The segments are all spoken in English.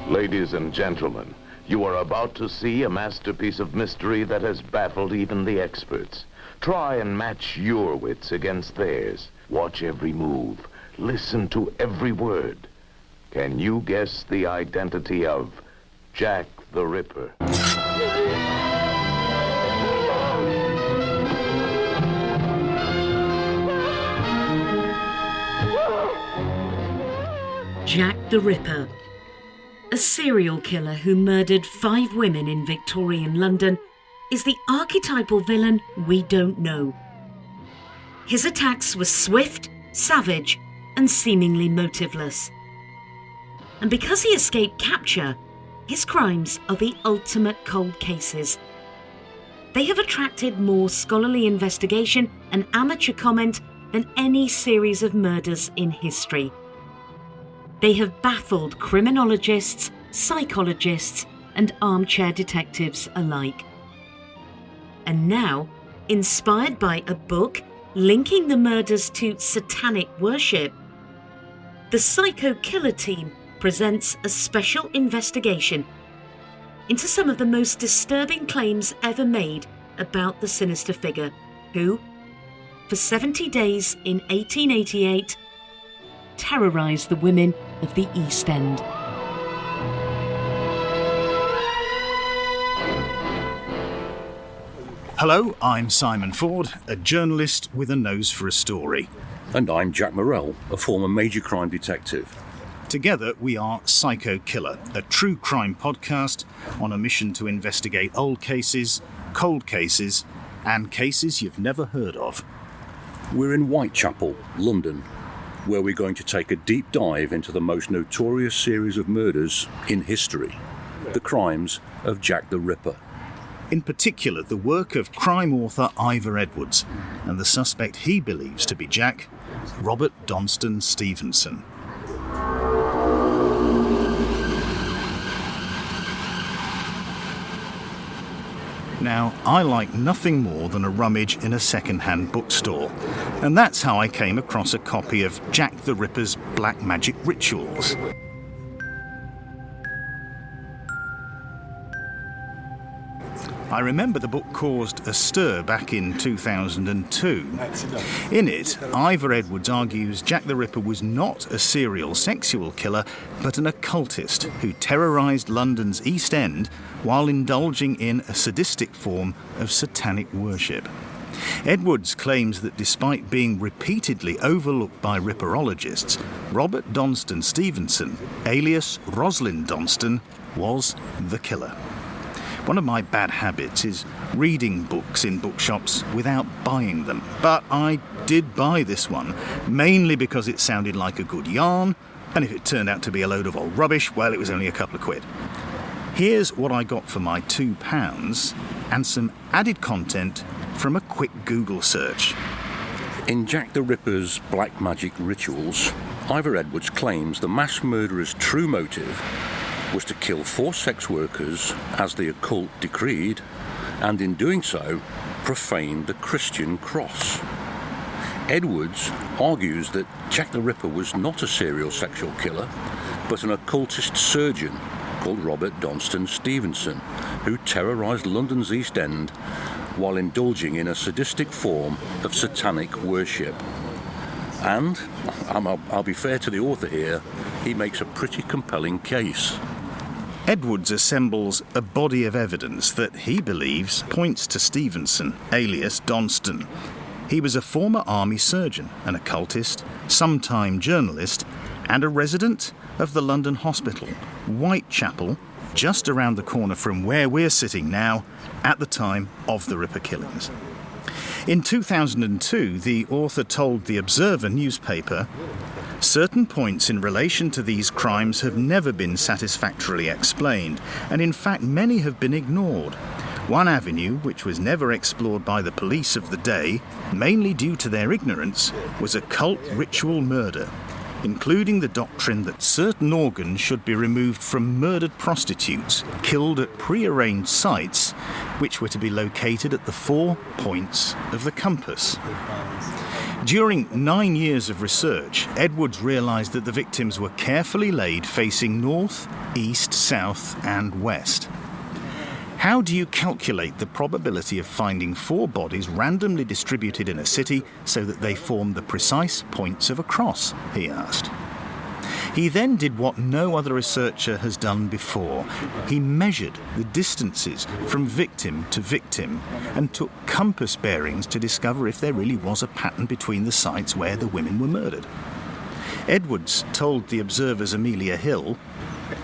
Ladies and gentlemen, you are about to see a masterpiece of mystery that has baffled even the experts. Try and match your wits against theirs. Watch every move. Listen to every word. Can you guess the identity of Jack the Ripper? Jack the Ripper, a serial killer who murdered 5 women in Victorian London, is the archetypal villain we don't know. His attacks were swift, savage, and seemingly motiveless. And because he escaped capture, his crimes are the ultimate cold cases. They have attracted more scholarly investigation and amateur comment than any series of murders in history. They have baffled criminologists, psychologists, and armchair detectives alike. And now, inspired by a book linking the murders to satanic worship, the Psycho Killer team presents a special investigation into some of the most disturbing claims ever made about the sinister figure who, for 70 days in 1888, terrorised the women of the East End. Hello, I'm Simon Ford, a journalist with a nose for a story. And I'm Jack Morrell, a former major crime detective. Together we are Psycho Killer, a true crime podcast on a mission to investigate old cases, cold cases, and cases you've never heard of. We're in Whitechapel, London, where we're going to take a deep dive into the most notorious series of murders in history, the crimes of Jack the Ripper. In particular, the work of crime author Ivor Edwards and the suspect he believes to be Jack, Robert Doulston-Stevenson. Now, I like nothing more than a rummage in a second-hand bookstore, and that's how I came across a copy of Jack the Ripper's Black Magic Rituals. I remember the book caused a stir back in 2002. In it, Ivor Edwards argues Jack the Ripper was not a serial sexual killer, but an occultist who terrorised London's East End while indulging in a sadistic form of satanic worship. Edwards claims that despite being repeatedly overlooked by ripperologists, Robert Doulston-Stevenson, alias Rosalind Doulston, was the killer. One of my bad habits is reading books in bookshops without buying them. But I did buy this one, mainly because it sounded like a good yarn, and if it turned out to be a load of old rubbish, well, it was only a couple of quid. Here's what I got for my £2, and some added content from a quick Google search. In Jack the Ripper's Black Magic Rituals, Ivor Edwards claims the mass murderer's true motive was to kill 4 sex workers as the occult decreed, and in doing so, profane the Christian cross. Edwards argues that Jack the Ripper was not a serial sexual killer, but an occultist surgeon called Robert Doulston-Stevenson, who terrorised London's East End while indulging in a sadistic form of satanic worship. And, I'll be fair to the author here, he makes a pretty compelling case. Edwards assembles a body of evidence that he believes points to Stevenson, alias Doulston. He was a former army surgeon, an occultist, sometime journalist, and a resident of the London hospital, Whitechapel, just around the corner from where we're sitting now, at the time of the Ripper killings. In 2002, the author told the Observer newspaper, "Certain points in relation to these crimes have never been satisfactorily explained, and in fact many have been ignored. One avenue, which was never explored by the police of the day, mainly due to their ignorance, was occult ritual murder, including the doctrine that certain organs should be removed from murdered prostitutes, killed at prearranged sites, which were to be located at the 4 points of the compass." During 9 years of research, Edwards realised that the victims were carefully laid facing north, east, south and west. How do you calculate the probability of finding 4 bodies randomly distributed in a city so that they form the precise points of a cross? He asked. He then did what no other researcher has done before. He measured the distances from victim to victim and took compass bearings to discover if there really was a pattern between the sites where the women were murdered. Edwards told the Observer's Amelia Hill,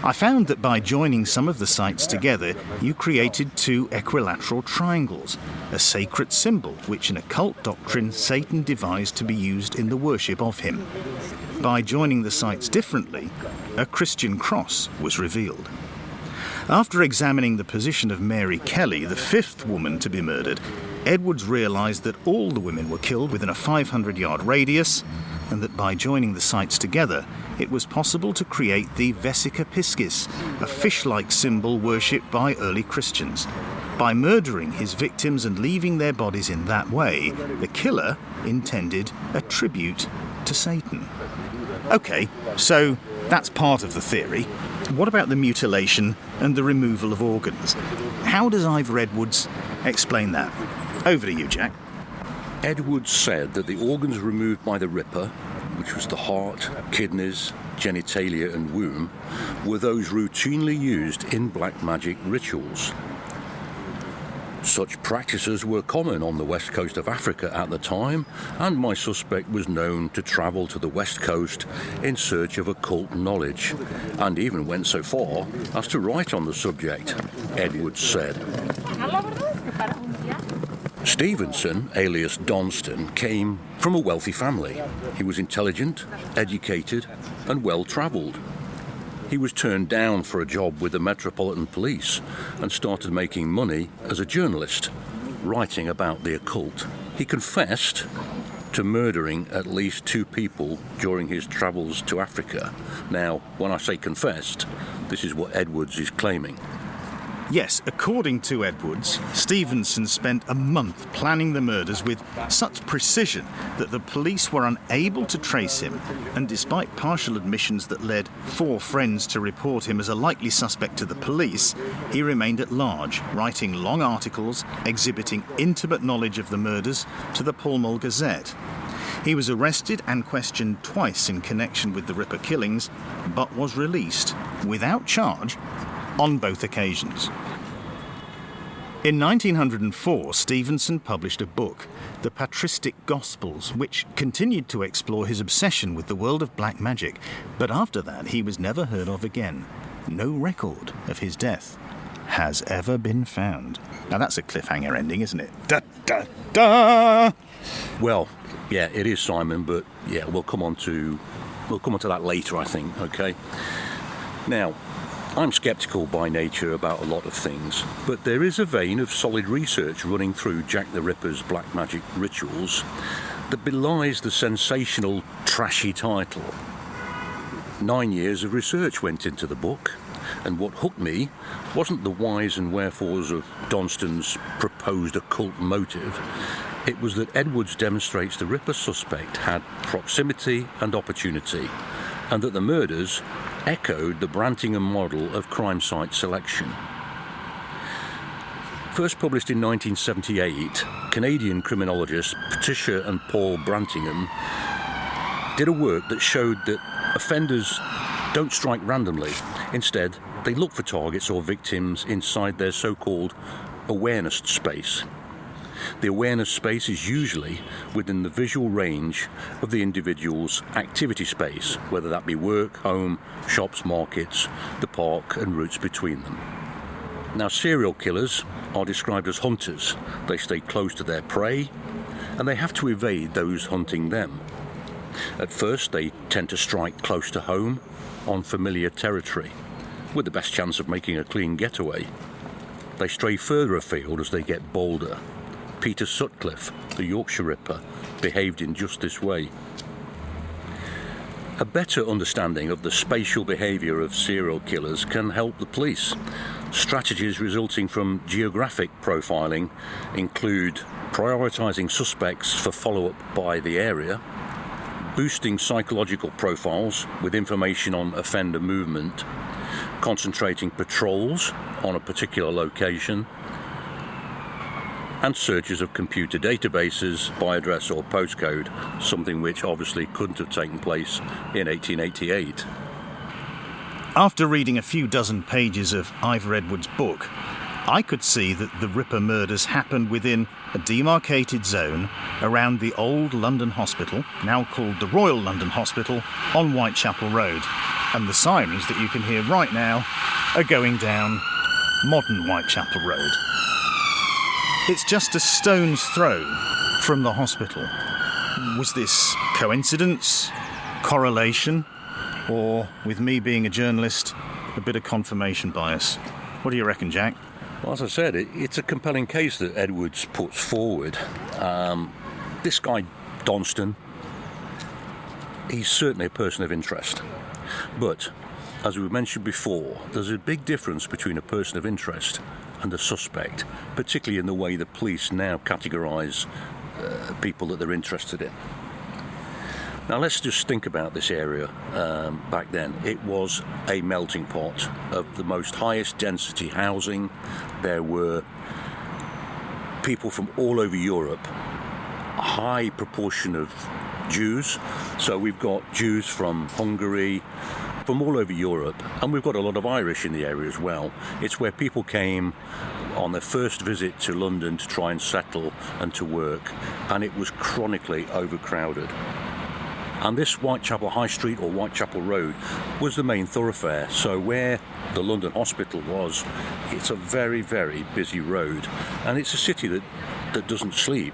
"I found that by joining some of the sites together, you created 2 equilateral triangles, a sacred symbol which in occult doctrine Satan devised to be used in the worship of him. By joining the sites differently, a Christian cross was revealed." After examining the position of Mary Kelly, the 5th woman to be murdered, Edwards realised that all the women were killed within a 500-yard radius, and that by joining the sites together, it was possible to create the vesica piscis, a fish-like symbol worshipped by early Christians. By murdering his victims and leaving their bodies in that way, the killer intended a tribute to Satan. OK, so that's part of the theory. What about the mutilation and the removal of organs? How does Ivor Edwards explain that? Over to you, Jack. Edwards said that the organs removed by the Ripper, which was the heart, kidneys, genitalia and womb, were those routinely used in black magic rituals. Such practices were common on the west coast of Africa at the time, and my suspect was known to travel to the west coast in search of occult knowledge, and even went so far as to write on the subject, Edwards said. Stevenson, alias Donston, came from a wealthy family. He was intelligent, educated, and well-travelled. He was turned down for a job with the Metropolitan Police and started making money as a journalist, writing about the occult. He confessed to murdering at least 2 people during his travels to Africa. Now, when I say confessed, this is what Edwards is claiming. Yes, according to Edwards, Stevenson spent a month planning the murders with such precision that the police were unable to trace him, and despite partial admissions that led 4 friends to report him as a likely suspect to the police, he remained at large, writing long articles exhibiting intimate knowledge of the murders to the Pall Mall Gazette. He was arrested and questioned twice in connection with the Ripper killings, but was released without charge on both occasions. In 1904, Stevenson published a book, The Patristic Gospels, which continued to explore his obsession with the world of black magic, but after that he was never heard of again. No record of his death has ever been found. Now that's a cliffhanger ending, isn't it? Da, da, da! Well, yeah, it is, Simon, but yeah, we'll come on to that later, I think, okay? Now, I'm sceptical by nature about a lot of things, but there is a vein of solid research running through Jack the Ripper's black magic rituals that belies the sensational, trashy title. 9 years of research went into the book, and what hooked me wasn't the whys and wherefores of Donston's proposed occult motive. It was that Edwards demonstrates the Ripper suspect had proximity and opportunity, and that the murders echoed the Brantingham model of crime site selection. First published in 1978, Canadian criminologists Patricia and Paul Brantingham did a work that showed that offenders don't strike randomly. Instead, they look for targets or victims inside their so-called awareness space. The awareness space is usually within the visual range of the individual's activity space, whether that be work, home, shops, markets, the park and routes between them. Now, serial killers are described as hunters. They stay close to their prey and they have to evade those hunting them. At first, they tend to strike close to home on familiar territory, with the best chance of making a clean getaway. They stray further afield as they get bolder. Peter Sutcliffe, the Yorkshire Ripper, behaved in just this way. A better understanding of the spatial behaviour of serial killers can help the police. Strategies resulting from geographic profiling include prioritising suspects for follow-up by the area, boosting psychological profiles with information on offender movement, concentrating patrols on a particular location, and searches of computer databases by address or postcode, something which obviously couldn't have taken place in 1888. After reading a few dozen pages of Ivor Edwards' book, I could see that the Ripper murders happened within a demarcated zone around the old London Hospital, now called the Royal London Hospital, on Whitechapel Road. And the sirens that you can hear right now are going down modern Whitechapel Road. It's just a stone's throw from the hospital. Was this coincidence, correlation, or, with me being a journalist, a bit of confirmation bias? What do you reckon, Jack? Well, as I said, it's a compelling case that Edwards puts forward. This guy, Donston, he's certainly a person of interest. But, as we mentioned before, there's a big difference between a person of interest and a suspect, particularly in the way the police now categorise people that they're interested in. Now let's just think about this area back then. It was a melting pot of the most highest density housing. There were people from all over Europe, a high proportion of Jews. So we've got Jews from Hungary, from all over Europe, and we've got a lot of Irish in the area as well. It's where people came on their first visit to London to try and settle and to work, and it was chronically overcrowded. And this Whitechapel High Street or Whitechapel Road was the main thoroughfare. So where the London Hospital was, it's a very, very busy road, and it's a city that doesn't sleep.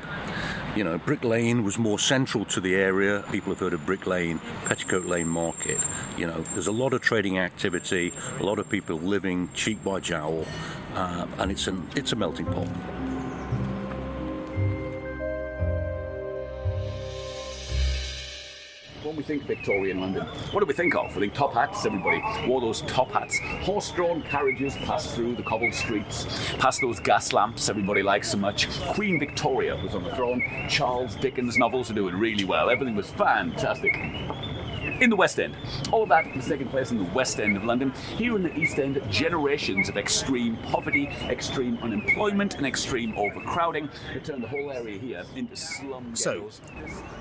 You know, Brick Lane was more central to the area. People have heard of Brick Lane, Petticoat-Lane Market. You know, there's a lot of trading activity, a lot of people living cheek by jowl, and it's a melting pot. When we think Victorian London, what do we think of? We think top hats, everybody wore those top hats. Horse-drawn carriages passed through the cobbled streets, past those gas lamps everybody likes so much. Queen Victoria was on the throne. Charles Dickens novels were doing really well. Everything was fantastic. In the West End. All that was taking place in the West End of London. Here in the East End, generations of extreme poverty, extreme unemployment and extreme overcrowding that turned the whole area here into slum ghettos. So,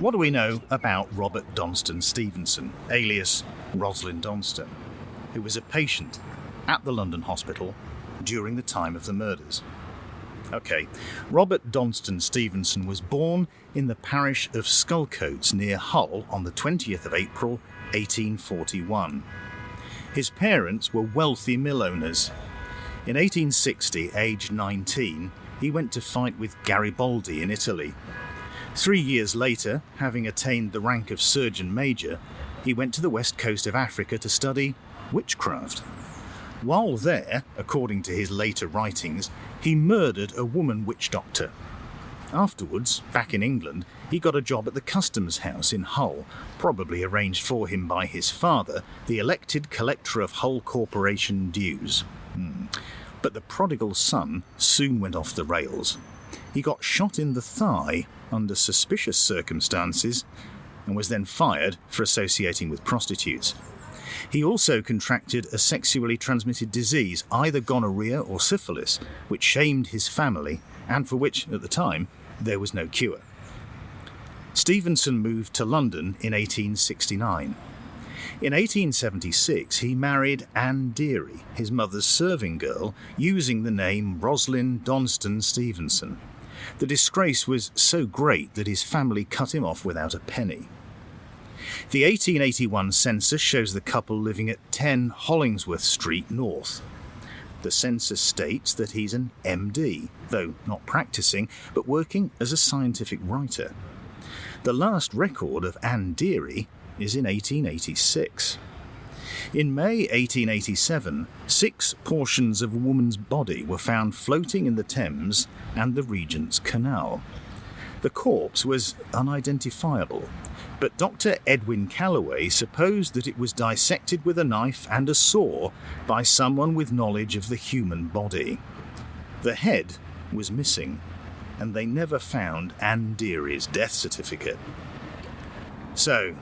what do we know about Robert Donston Stevenson, alias Rosalind Donston, who was a patient at the London Hospital during the time of the murders? OK, Robert Donston Stevenson was born in the parish of Sculcoats near Hull on the 20th of April 1841. His parents were wealthy mill owners. In 1860, aged 19, he went to fight with Garibaldi in Italy. 3 years later, having attained the rank of Surgeon Major, he went to the west coast of Africa to study witchcraft. While there, according to his later writings, he murdered a woman witch doctor. Afterwards, back in England, he got a job at the Customs House in Hull, probably arranged for him by his father, the elected collector of Hull Corporation dues. But the prodigal son soon went off the rails. He got shot in the thigh under suspicious circumstances and was then fired for associating with prostitutes. He also contracted a sexually transmitted disease, either gonorrhea or syphilis, which shamed his family and for which, at the time, there was no cure. Stevenson moved to London in 1869. In 1876, he married Anne Deary, his mother's serving girl, using the name Rosalind Donston Stevenson. The disgrace was so great that his family cut him off without a penny. The 1881 census shows the couple living at 10 Hollingsworth Street North. The census states that he's an MD, though not practising, but working as a scientific writer. The last record of Anne Deary is in 1886. In May 1887, 6 portions of a woman's body were found floating in the Thames and the Regent's Canal. The corpse was unidentifiable, but Dr. Edwin Calloway supposed that it was dissected with a knife and a saw by someone with knowledge of the human body. The head was missing. and they never found Anne Deary's death certificate. So,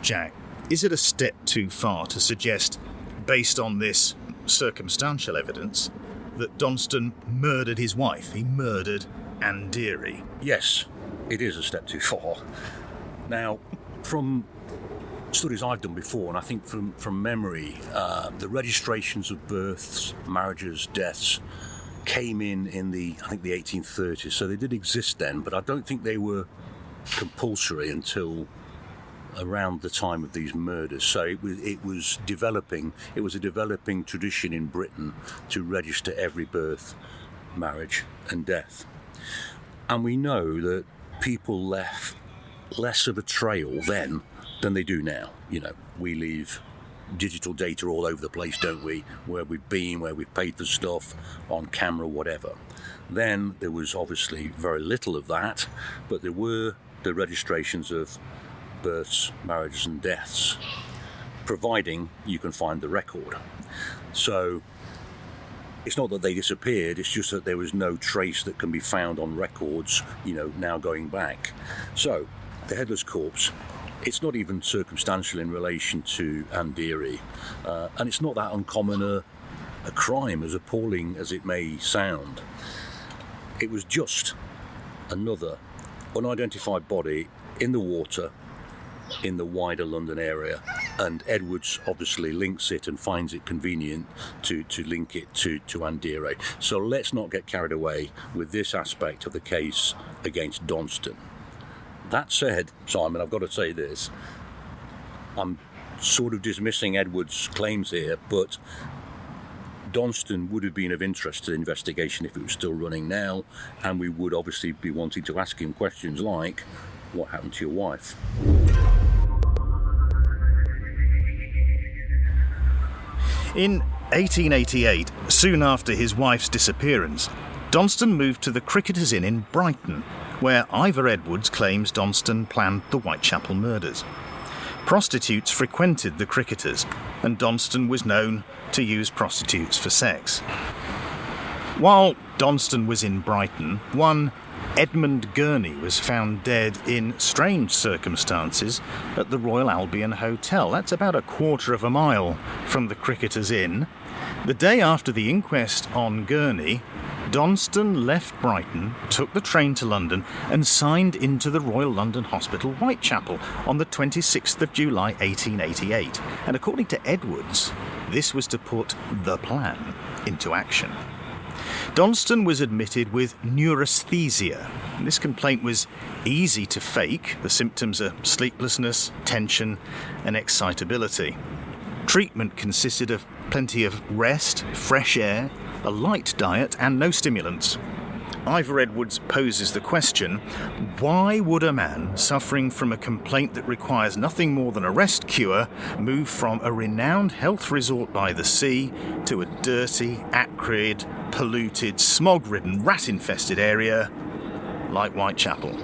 Jack, is it a step too far to suggest, based on this circumstantial evidence, that Donston murdered his wife? He murdered Anne Deary. Yes, it is a step too far. Now, from studies I've done before, and I think from memory, the registrations of births, marriages, deaths came in the 1830s, so they did exist then, but I don't think they were compulsory until around the time of these murders. So it was a developing tradition in Britain to register every birth, marriage and death. And we know that people left less of a trail then than they do now. You know, we leave digital data all over the place, don't we? Where we've been, where we've paid for stuff, on camera, whatever. Then there was obviously very little of that, but there were the registrations of births, marriages and deaths, providing you can find the record. So it's not that they disappeared, it's just that there was no trace that can be found on records, you know, now going back. So the headless corpse, it's not even circumstantial in relation to Anne Deary, and it's not that uncommon a crime, as appalling as it may sound. It was just another unidentified body in the water in the wider London area, and Edwards obviously links it and finds it convenient to link it to Anne Deary. So let's not get carried away with this aspect of the case against Donston. That said, Simon, I've got to say this. I'm sort of dismissing Edwards' claims here, but Donston would have been of interest to the investigation if it was still running now, and we would obviously be wanting to ask him questions like, what happened to your wife? In 1888, soon after his wife's disappearance, Donston moved to the Cricketers Inn in Brighton, where Ivor Edwards claims Donston planned the Whitechapel murders. Prostitutes frequented the Cricketers, and Donston was known to use prostitutes for sex. While Donston was in Brighton, one Edmund Gurney was found dead in strange circumstances at the Royal Albion Hotel. That's about a quarter of a mile from the Cricketers Inn. The day after the inquest on Gurney, Donston left Brighton, took the train to London and signed into the Royal London Hospital, Whitechapel, on the 26th of July 1888. And according to Edwards, this was to put the plan into action. Donston was admitted with neurasthenia. This complaint was easy to fake. The symptoms are sleeplessness, tension and excitability. Treatment consisted of plenty of rest, fresh air, a light diet and no stimulants. Ivor Edwards poses the question, why would a man suffering from a complaint that requires nothing more than a rest cure move from a renowned health resort by the sea to a dirty, acrid, polluted, smog-ridden, rat-infested area like Whitechapel?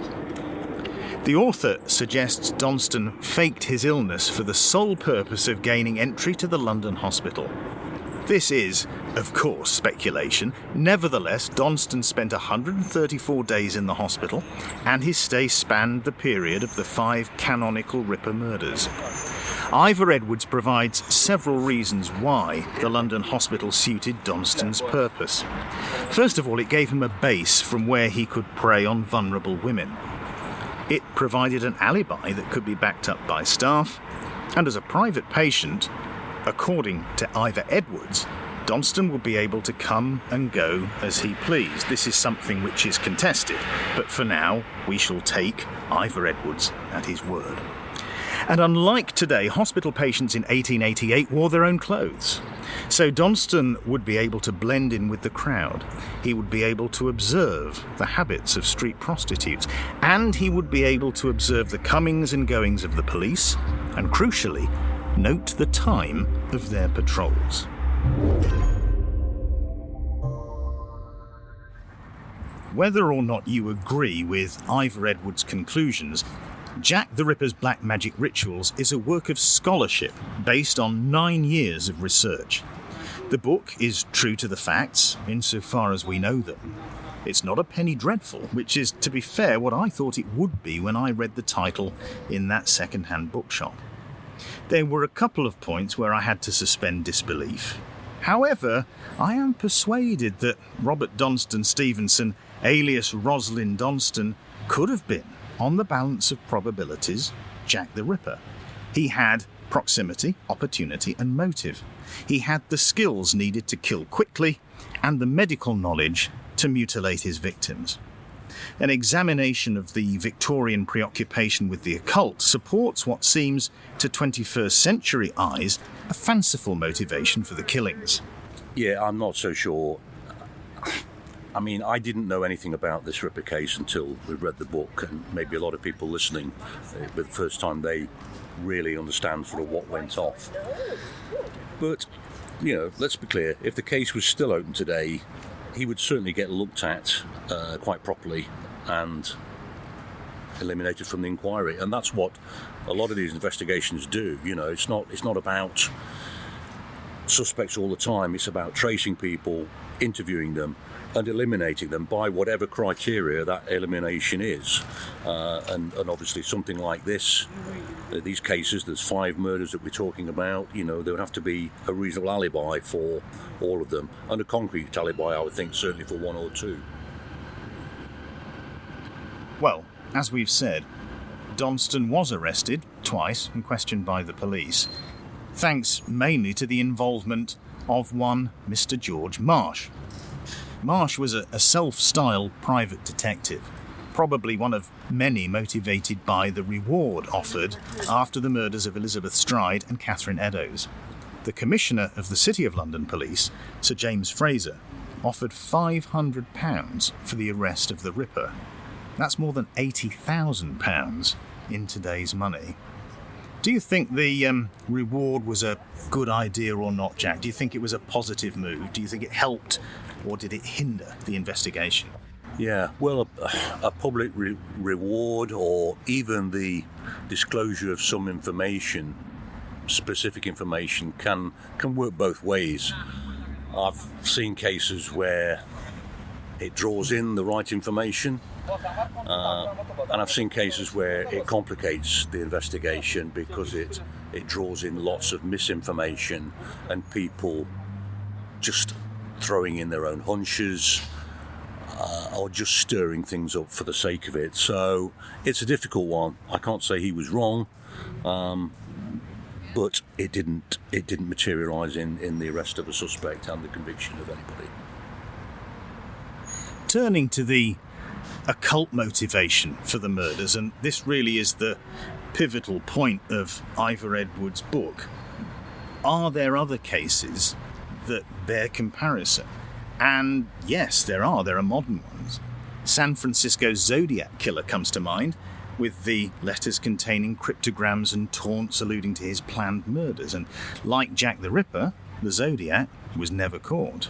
The author suggests Donston faked his illness for the sole purpose of gaining entry to the London hospital. This is, of course, speculation. Nevertheless, Donston spent 134 days in the hospital, and his stay spanned the period of the 5 canonical Ripper murders. Ivor Edwards provides several reasons why the London hospital suited Donston's purpose. First of all, it gave him a base from where he could prey on vulnerable women. It provided an alibi that could be backed up by staff, and as a private patient, according to Ivor Edwards, Donston would be able to come and go as he pleased. This is something which is contested, but for now we shall take Ivor Edwards at his word. And unlike today, hospital patients in 1888 wore their own clothes. So Donston would be able to blend in with the crowd. He would be able to observe the habits of street prostitutes, and he would be able to observe the comings and goings of the police, and crucially, note the time of their patrols. Whether or not you agree with Ivor Edwards' conclusions, Jack the Ripper's Black Magic Rituals is a work of scholarship based on 9 years of research. The book is true to the facts, insofar as we know them. It's not a penny dreadful, which is, to be fair, what I thought it would be when I read the title in that second-hand bookshop. There were a couple of points where I had to suspend disbelief. However, I am persuaded that Robert Donston Stevenson, alias Rosalind Donston, could have been, on the balance of probabilities, Jack the Ripper. He had proximity, opportunity and motive. He had the skills needed to kill quickly and the medical knowledge to mutilate his victims. An examination of the Victorian preoccupation with the occult supports what seems, to 21st century eyes, a fanciful motivation for the killings. Yeah, I'm not so sure. I mean, I didn't know anything about this Ripper case until we read the book, and maybe a lot of people listening, for the first time they really understand sort of what went off. But, let's be clear, if the case was still open today, he would certainly get looked at quite properly and eliminated from the inquiry. And that's what a lot of these investigations do. It's not about suspects all the time. It's about tracing people, interviewing them, and eliminating them by whatever criteria that elimination is. And obviously something like this, these cases, there's 5 murders that we're talking about, there would have to be a reasonable alibi for all of them, and a concrete alibi, I would think, certainly for 1 or 2. Well, as we've said, Donston was arrested twice and questioned by the police, thanks mainly to the involvement of one Mr. George Marsh. Marsh was a self-styled private detective, probably one of many motivated by the reward offered after the murders of Elizabeth Stride and Catherine-Eddowes. The Commissioner of the City of London Police, Sir James Fraser, offered £500 for the arrest of the Ripper. That's more than £80,000 in today's money. Do you think the reward was a good idea or not, Jack? Do you think it was a positive move? Do you think it helped, or did it hinder the investigation? Yeah, well, a public reward, or even the disclosure of some information, specific information, can work both ways. I've seen cases where it draws in the right information, and I've seen cases where it complicates the investigation because it draws in lots of misinformation and people just throwing in their own hunches or just stirring things up for the sake of it. So it's a difficult one. I can't say he was wrong, but it didn't materialise in the arrest of a suspect and the conviction of anybody. Turning to the occult motivation for the murders, and this really is the pivotal point of Ivor Edwards' book, are there other cases that bear comparison? And yes, there are modern ones. San Francisco's Zodiac Killer comes to mind, with the letters containing cryptograms and taunts alluding to his planned murders, and like Jack the Ripper, the Zodiac was never caught.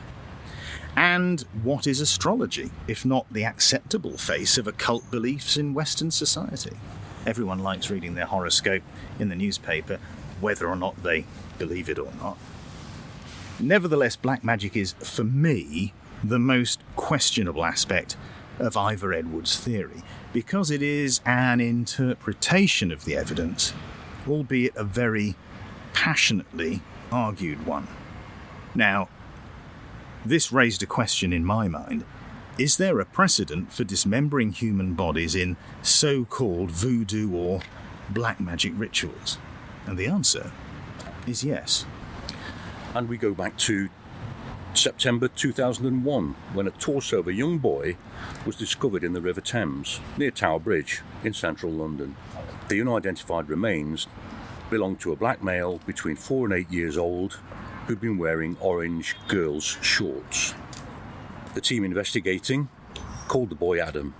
And what is astrology, if not the acceptable face of occult beliefs in Western society? Everyone likes reading their horoscope in the newspaper, whether or not they believe it or not. Nevertheless, black magic is, for me, the most questionable aspect of Ivor Edwards' theory, because it is an interpretation of the evidence, albeit a very passionately argued one. Now, this raised a question in my mind. Is there a precedent for dismembering human bodies in so-called voodoo or black magic rituals? And the answer is yes. And we go back to September 2001, when a torso of a young boy was discovered in the River Thames, near Tower Bridge, in central London. The unidentified remains belonged to a black male between 4 and 8 years old who'd been wearing orange girls' shorts. The team investigating called the boy Adam.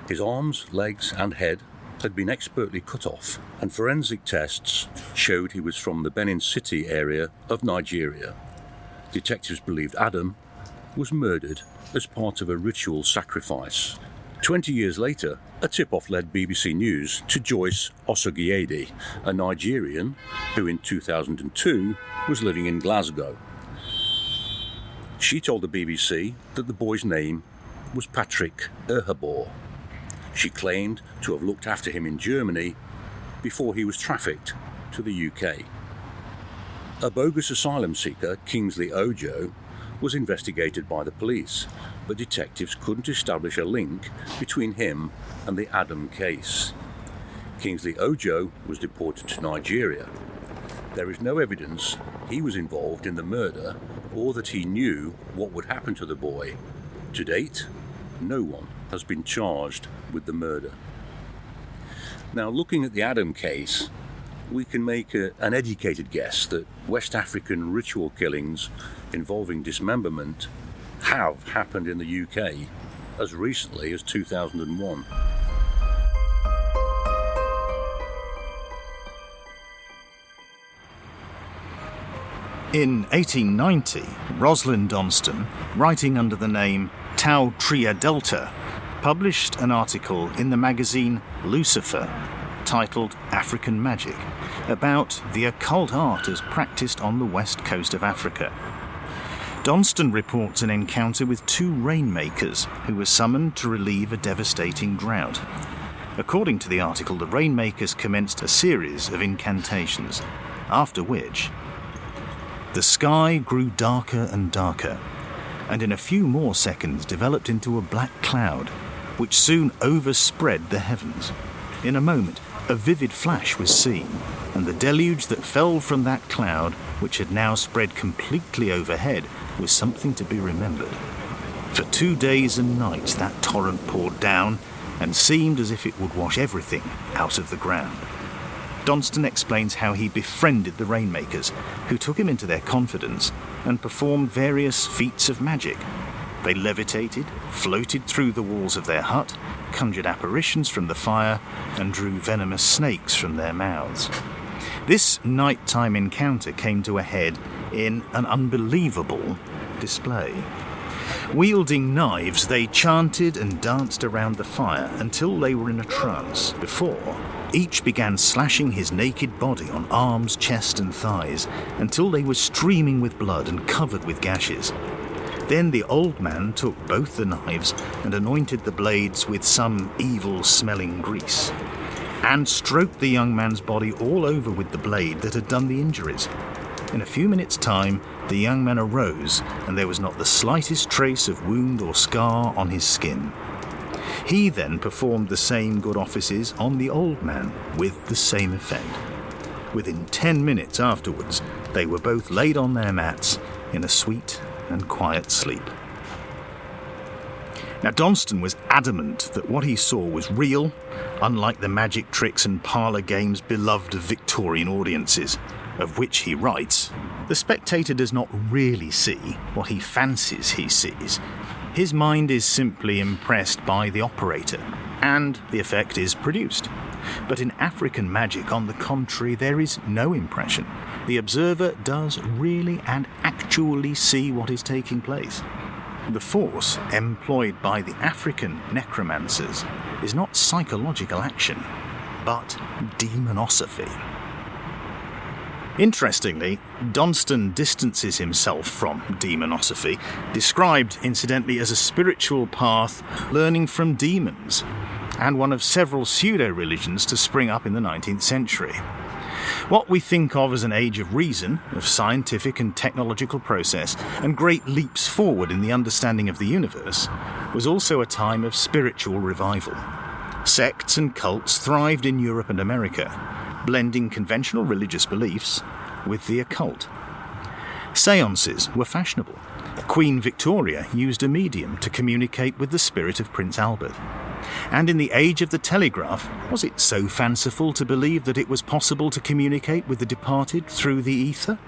His arms, legs and head had been expertly cut off, and forensic tests showed he was from the Benin City area of Nigeria. Detectives believed Adam was murdered as part of a ritual sacrifice. 20 years later, a tip-off led BBC News to Joyce Osagiede, a Nigerian who in 2002 was living in Glasgow. She told the BBC that the boy's name was Patrick-Eddowes. She claimed to have looked after him in Germany before he was trafficked to the UK. A bogus asylum seeker, Kingsley Ojo, was investigated by the police, but detectives couldn't establish a link between him and the Adam case. Kingsley Ojo was deported to Nigeria. There is no evidence he was involved in the murder or that he knew what would happen to the boy. To date, no one has been charged with the murder. Now, looking at the Adam case, we can make an educated guess that West African ritual killings involving dismemberment have happened in the UK as recently as 2001. In 1890, Rosalind Donston, writing under the name Tau Tria Delta, published an article in the magazine Lucifer titled African Magic about the occult art as practiced on the west coast of Africa. Donston reports an encounter with two rainmakers who were summoned to relieve a devastating drought. According to the article, the rainmakers commenced a series of incantations, after which the sky grew darker and darker, and in a few more seconds developed into a black cloud, which soon overspread the heavens. In a moment, a vivid flash was seen, and the deluge that fell from that cloud, which had now spread completely overhead, was something to be remembered. For 2 days and nights that torrent poured down, and seemed as if it would wash everything out of the ground. Donston explains how he befriended the rainmakers, who took him into their confidence and performed various feats of magic. They levitated, floated through the walls of their hut, conjured apparitions from the fire, and drew venomous snakes from their mouths. This nighttime encounter came to a head in an unbelievable display. Wielding knives, they chanted and danced around the fire until they were in a trance, before each began slashing his naked body on arms, chest and thighs until they were streaming with blood and covered with gashes. Then the old man took both the knives and anointed the blades with some evil-smelling grease, and stroked the young man's body all over with the blade that had done the injuries. In a few minutes' time, the young man arose, and there was not the slightest trace of wound or scar on his skin. He then performed the same good offices on the old man, with the same effect. Within 10 minutes afterwards, they were both laid on their mats in a sweet and quiet sleep. Now, Donston was adamant that what he saw was real, unlike the magic tricks and parlour games beloved of Victorian audiences, of which he writes, "The spectator does not really see what he fancies he sees. His mind is simply impressed by the operator, and the effect is produced. But in African magic, on the contrary, there is no impression. The observer does really and actually see what is taking place. The force employed by the African necromancers is not psychological action, but demonosophy." Interestingly, Donston distances himself from demonosophy, described incidentally as a spiritual path learning from demons, and one of several pseudo-religions to spring up in the 19th century. What we think of as an age of reason, of scientific and technological process, and great leaps forward in the understanding of the universe, was also a time of spiritual revival. Sects and cults thrived in Europe and America, blending conventional religious beliefs with the occult. Seances were fashionable. Queen Victoria used a medium to communicate with the spirit of Prince Albert. And in the age of the telegraph, was it so fanciful to believe that it was possible to communicate with the departed through the ether?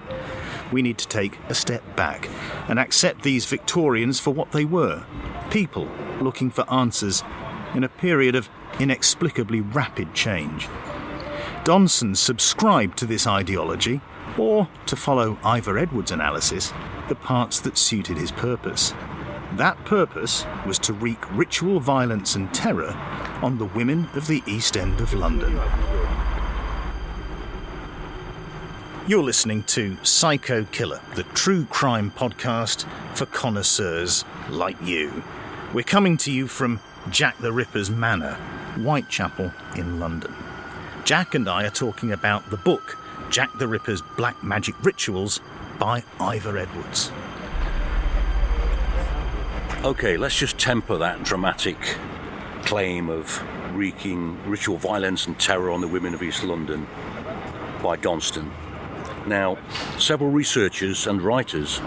We need to take a step back and accept these Victorians for what they were, people looking for answers in a period of inexplicably rapid change. Donston subscribed to this ideology, or, to follow Ivor Edwards' analysis, the parts that suited his purpose. That purpose was to wreak ritual violence and terror on the women of the East End of London. You're listening to Psycho Killer, the true crime podcast for connoisseurs like you. We're coming to you from Jack the Ripper's Manor, Whitechapel in London. Jack and I are talking about the book Jack the Ripper's Black Magic Rituals by Ivor Edwards. OK, let's just temper that dramatic claim of wreaking ritual violence and terror on the women of East London by Donston. Now, several researchers and writers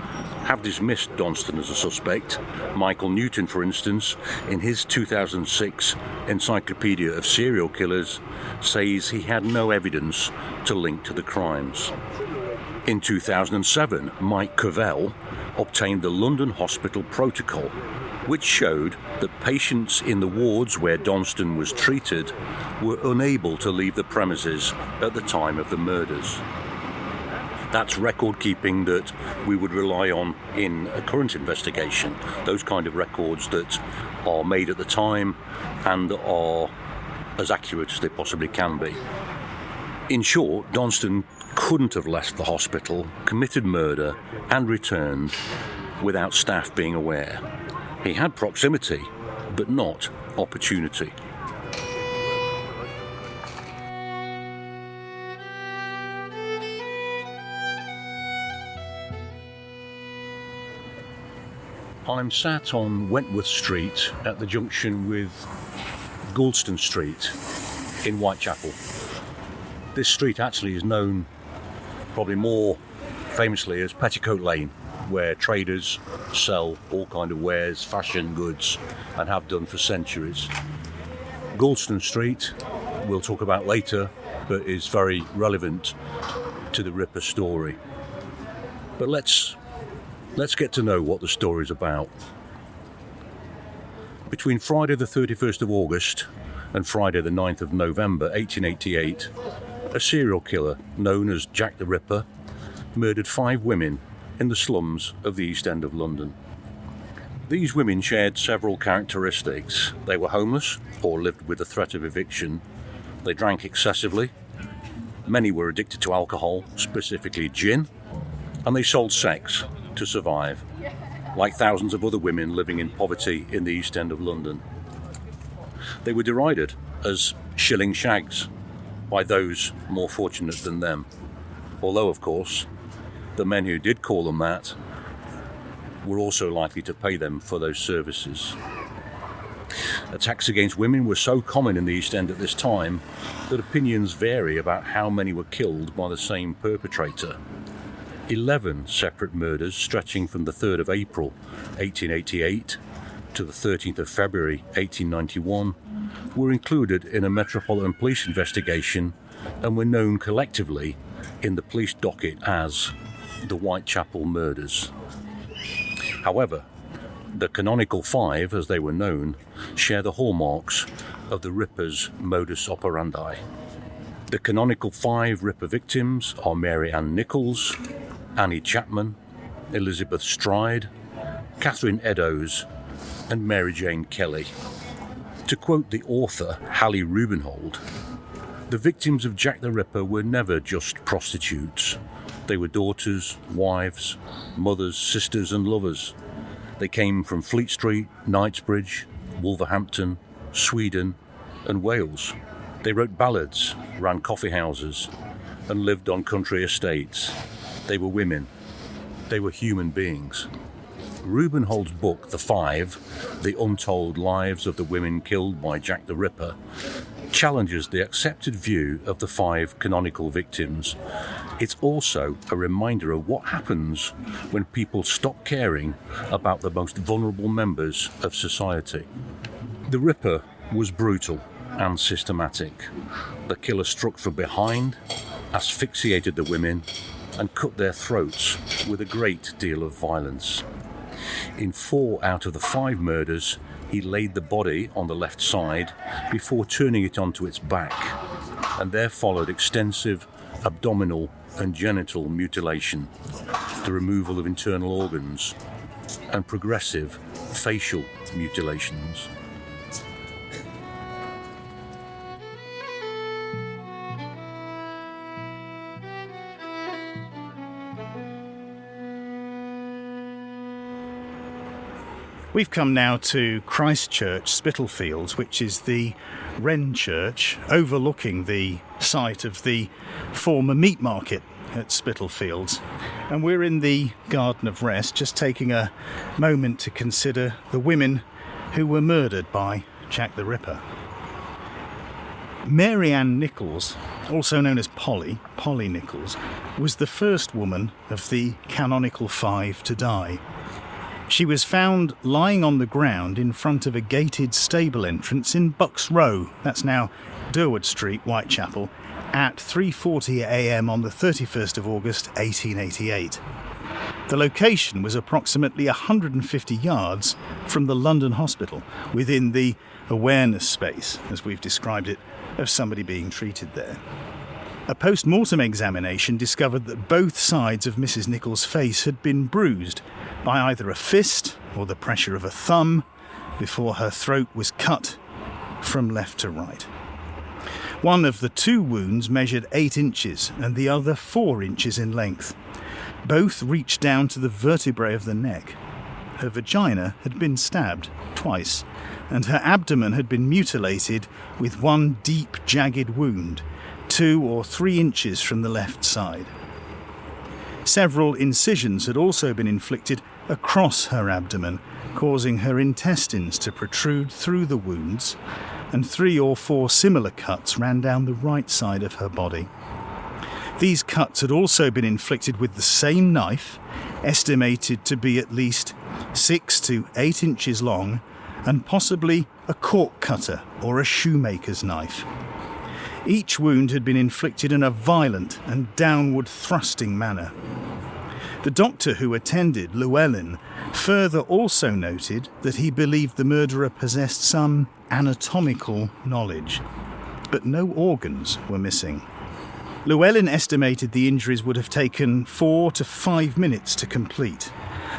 have dismissed Donston as a suspect. Michael Newton, for instance, in his 2006 Encyclopedia of Serial Killers, says he had no evidence to link to the crimes. In 2007, Mike Cavell obtained the London Hospital Protocol, which showed that patients in the wards where Donston was treated were unable to leave the premises at the time of the murders. That's record keeping that we would rely on in a current investigation, those kind of records that are made at the time and are as accurate as they possibly can be. In short, Donston couldn't have left the hospital, committed murder and returned without staff being aware. He had proximity, but not opportunity. I'm sat on Wentworth Street at the junction with Goulston-street in Whitechapel. This street actually is known probably more famously as Petticoat-lane, where traders sell all kind of wares, fashion goods, and have done for centuries. Goulston-street, we'll talk about later, but is very relevant to the Ripper story. But let's get to know what the story's about. Between Friday the 31st of August and Friday the 9th of November 1888, a serial killer known as Jack the Ripper murdered 5 women in the slums of the East End of London. These women shared several characteristics. They were homeless or lived with the threat of eviction. They drank excessively. Many were addicted to alcohol, specifically gin, and they sold sex to survive, like thousands of other women living in poverty in the East End of London. They were derided as shilling shags by those more fortunate than them, although, of course, the men who did call them that were also likely to pay them for those services. Attacks against women were so common in the East End at this time that opinions vary about how many were killed by the same perpetrator. 11 separate murders stretching from the 3rd of April 1888 to the 13th of February 1891 were included in a Metropolitan Police investigation and were known collectively in the police docket as the Whitechapel murders. However, the canonical 5, as they were known, share the hallmarks of the Ripper's modus operandi. The canonical 5 Ripper victims are Mary-Ann-Nichols, Annie-Chapman, Elizabeth Stride, Catherine-Eddowes, and Mary Jane Kelly. To quote the author, Hallie Rubenhold, the victims of Jack the Ripper were never just prostitutes. They were daughters, wives, mothers, sisters, and lovers. They came from Fleet Street, Knightsbridge, Wolverhampton, Sweden, and Wales. They wrote ballads, ran coffee houses, and lived on country estates. They were women. They were human beings. Rubenhold's book, The 5, The Untold Lives of the Women Killed by Jack the Ripper, challenges the accepted view of the 5 canonical victims. It's also a reminder of what happens when people stop caring about the most vulnerable members of society. The Ripper was brutal and systematic. The killer struck from behind, asphyxiated the women, and cut their throats with a great deal of violence. In 4 out of the 5 murders, he laid the body on the left side before turning it onto its back, and there followed extensive abdominal and genital mutilation, the removal of internal organs, and progressive facial mutilations. We've come now to Christchurch, Spitalfields, which is the Wren Church overlooking the site of the former meat market at Spitalfields. And we're in the Garden of Rest, just taking a moment to consider the women who were murdered by Jack the Ripper. Mary-Ann-Nichols, also known as Polly-Nichols, was the first woman of the canonical 5 to die. She was found lying on the ground in front of a gated stable entrance in Bucks Row, that's now Doorsteps, Whitechapel, at 3:40 a.m. on the 31st of August 1888. The location was approximately 150 yards from the London hospital, within the awareness space, as we've described it, of somebody being treated there. A post-mortem examination discovered that both sides of Mrs. Nichols' face had been bruised by either a fist or the pressure of a thumb before her throat was cut from left to right. One of the 2 wounds measured 8 inches and the other 4 inches in length. Both reached down to the vertebrae of the neck. Her vagina had been stabbed twice, and her abdomen had been mutilated with one deep, jagged wound, 2 or 3 inches from the left side. Several incisions had also been inflicted across her abdomen, causing her intestines to protrude through the wounds, and 3 or 4 similar cuts ran down the right side of her body. These cuts had also been inflicted with the same knife, estimated to be at least 6 to 8 inches long, and possibly a cork cutter or a shoemaker's knife. Each wound had been inflicted in a violent and downward thrusting manner. The doctor who attended Llewellyn further also noted that he believed the murderer possessed some anatomical knowledge, but no organs were missing. Llewellyn estimated the injuries would have taken 4 to 5 minutes to complete,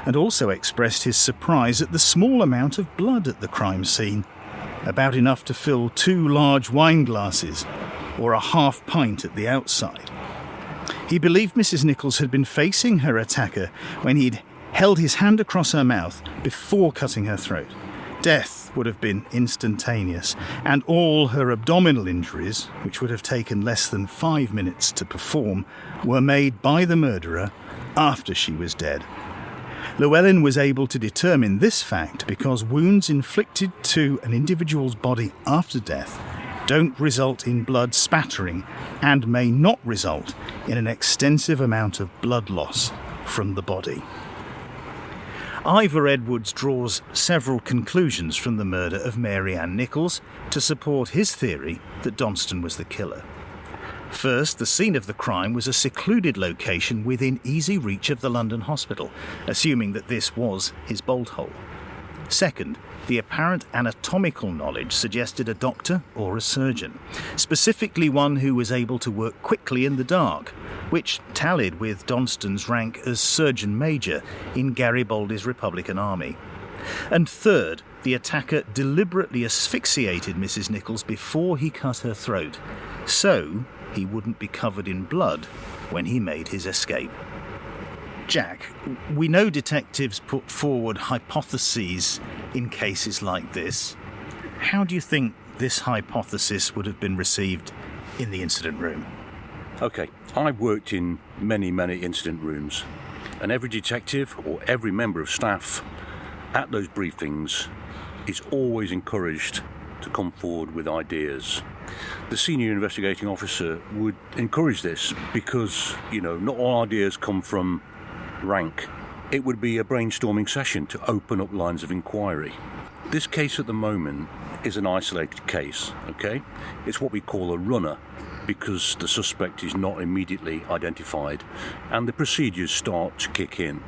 and also expressed his surprise at the small amount of blood at the crime scene, about enough to fill 2 large wine glasses, or a half pint at the outside. He believed Mrs. Nichols had been facing her attacker when he'd held his hand across her mouth before cutting her throat. Death would have been instantaneous, and all her abdominal injuries, which would have taken less than 5 minutes to perform, were made by the murderer after she was dead. Llewellyn was able to determine this fact because wounds inflicted to an individual's body after death don't result in blood spattering and may not result in an extensive amount of blood loss from the body. Ivor Edwards draws several conclusions from the murder of Mary-Ann-Nichols to support his theory that Donston was the killer. First, the scene of the crime was a secluded location within easy reach of the London hospital, assuming that this was his bolt hole. Second, the apparent anatomical knowledge suggested a doctor or a surgeon, specifically one who was able to work quickly in the dark, which tallied with Donston's rank as Surgeon Major in Garibaldi's Republican Army. And third, the attacker deliberately asphyxiated Mrs. Nichols before he cut her throat, so he wouldn't be covered in blood when he made his escape. Jack, we know detectives put forward hypotheses in cases like this. How do you think this hypothesis would have been received in the incident room? Okay, I've worked in many incident rooms, and every detective or every member of staff at those briefings is always encouraged to come forward with ideas. The senior investigating officer would encourage this because, not all ideas come from rank. It would be a brainstorming session to open up lines of inquiry. This case at the moment is an isolated case, okay? It's what we call a runner because the suspect is not immediately identified and the procedures start to kick in.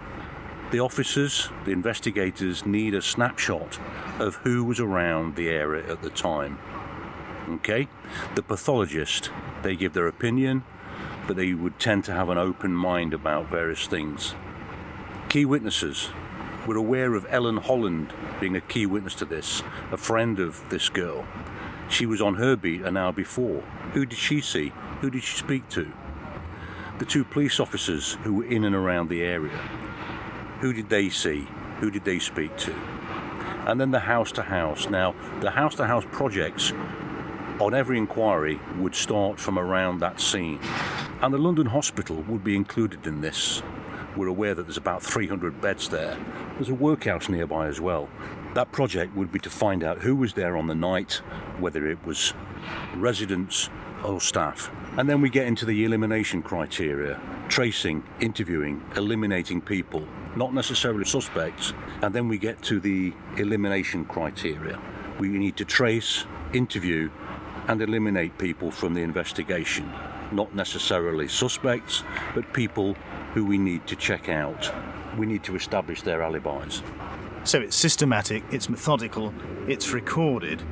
The officers, the investigators need a snapshot of who was around the area at the time. Okay? The pathologist, they give their opinion, but they would tend to have an open mind about various things. Key witnesses. We're aware of Ellen Holland being a key witness to this, a friend of this girl. She was on her beat an hour before. Who did she see? Who did she speak to? The 2 police officers who were in and around the area. Who did they see? Who did they speak to? and then the house-to-house. Now, the house-to-house projects on every inquiry would start from around that scene, and the London Hospital would be included in this. We're aware that there's about 300 beds there. There's a workhouse nearby as well. That project would be to find out who was there on the night, whether it was residents or staff. And then we get into the elimination criteria, tracing, interviewing, eliminating people, not necessarily suspects. And then we get to the elimination criteria. We need to trace, interview, and eliminate people from the investigation. Not necessarily suspects, but people who we need to check out. We need to establish their alibis. So it's systematic, it's methodical, it's recorded.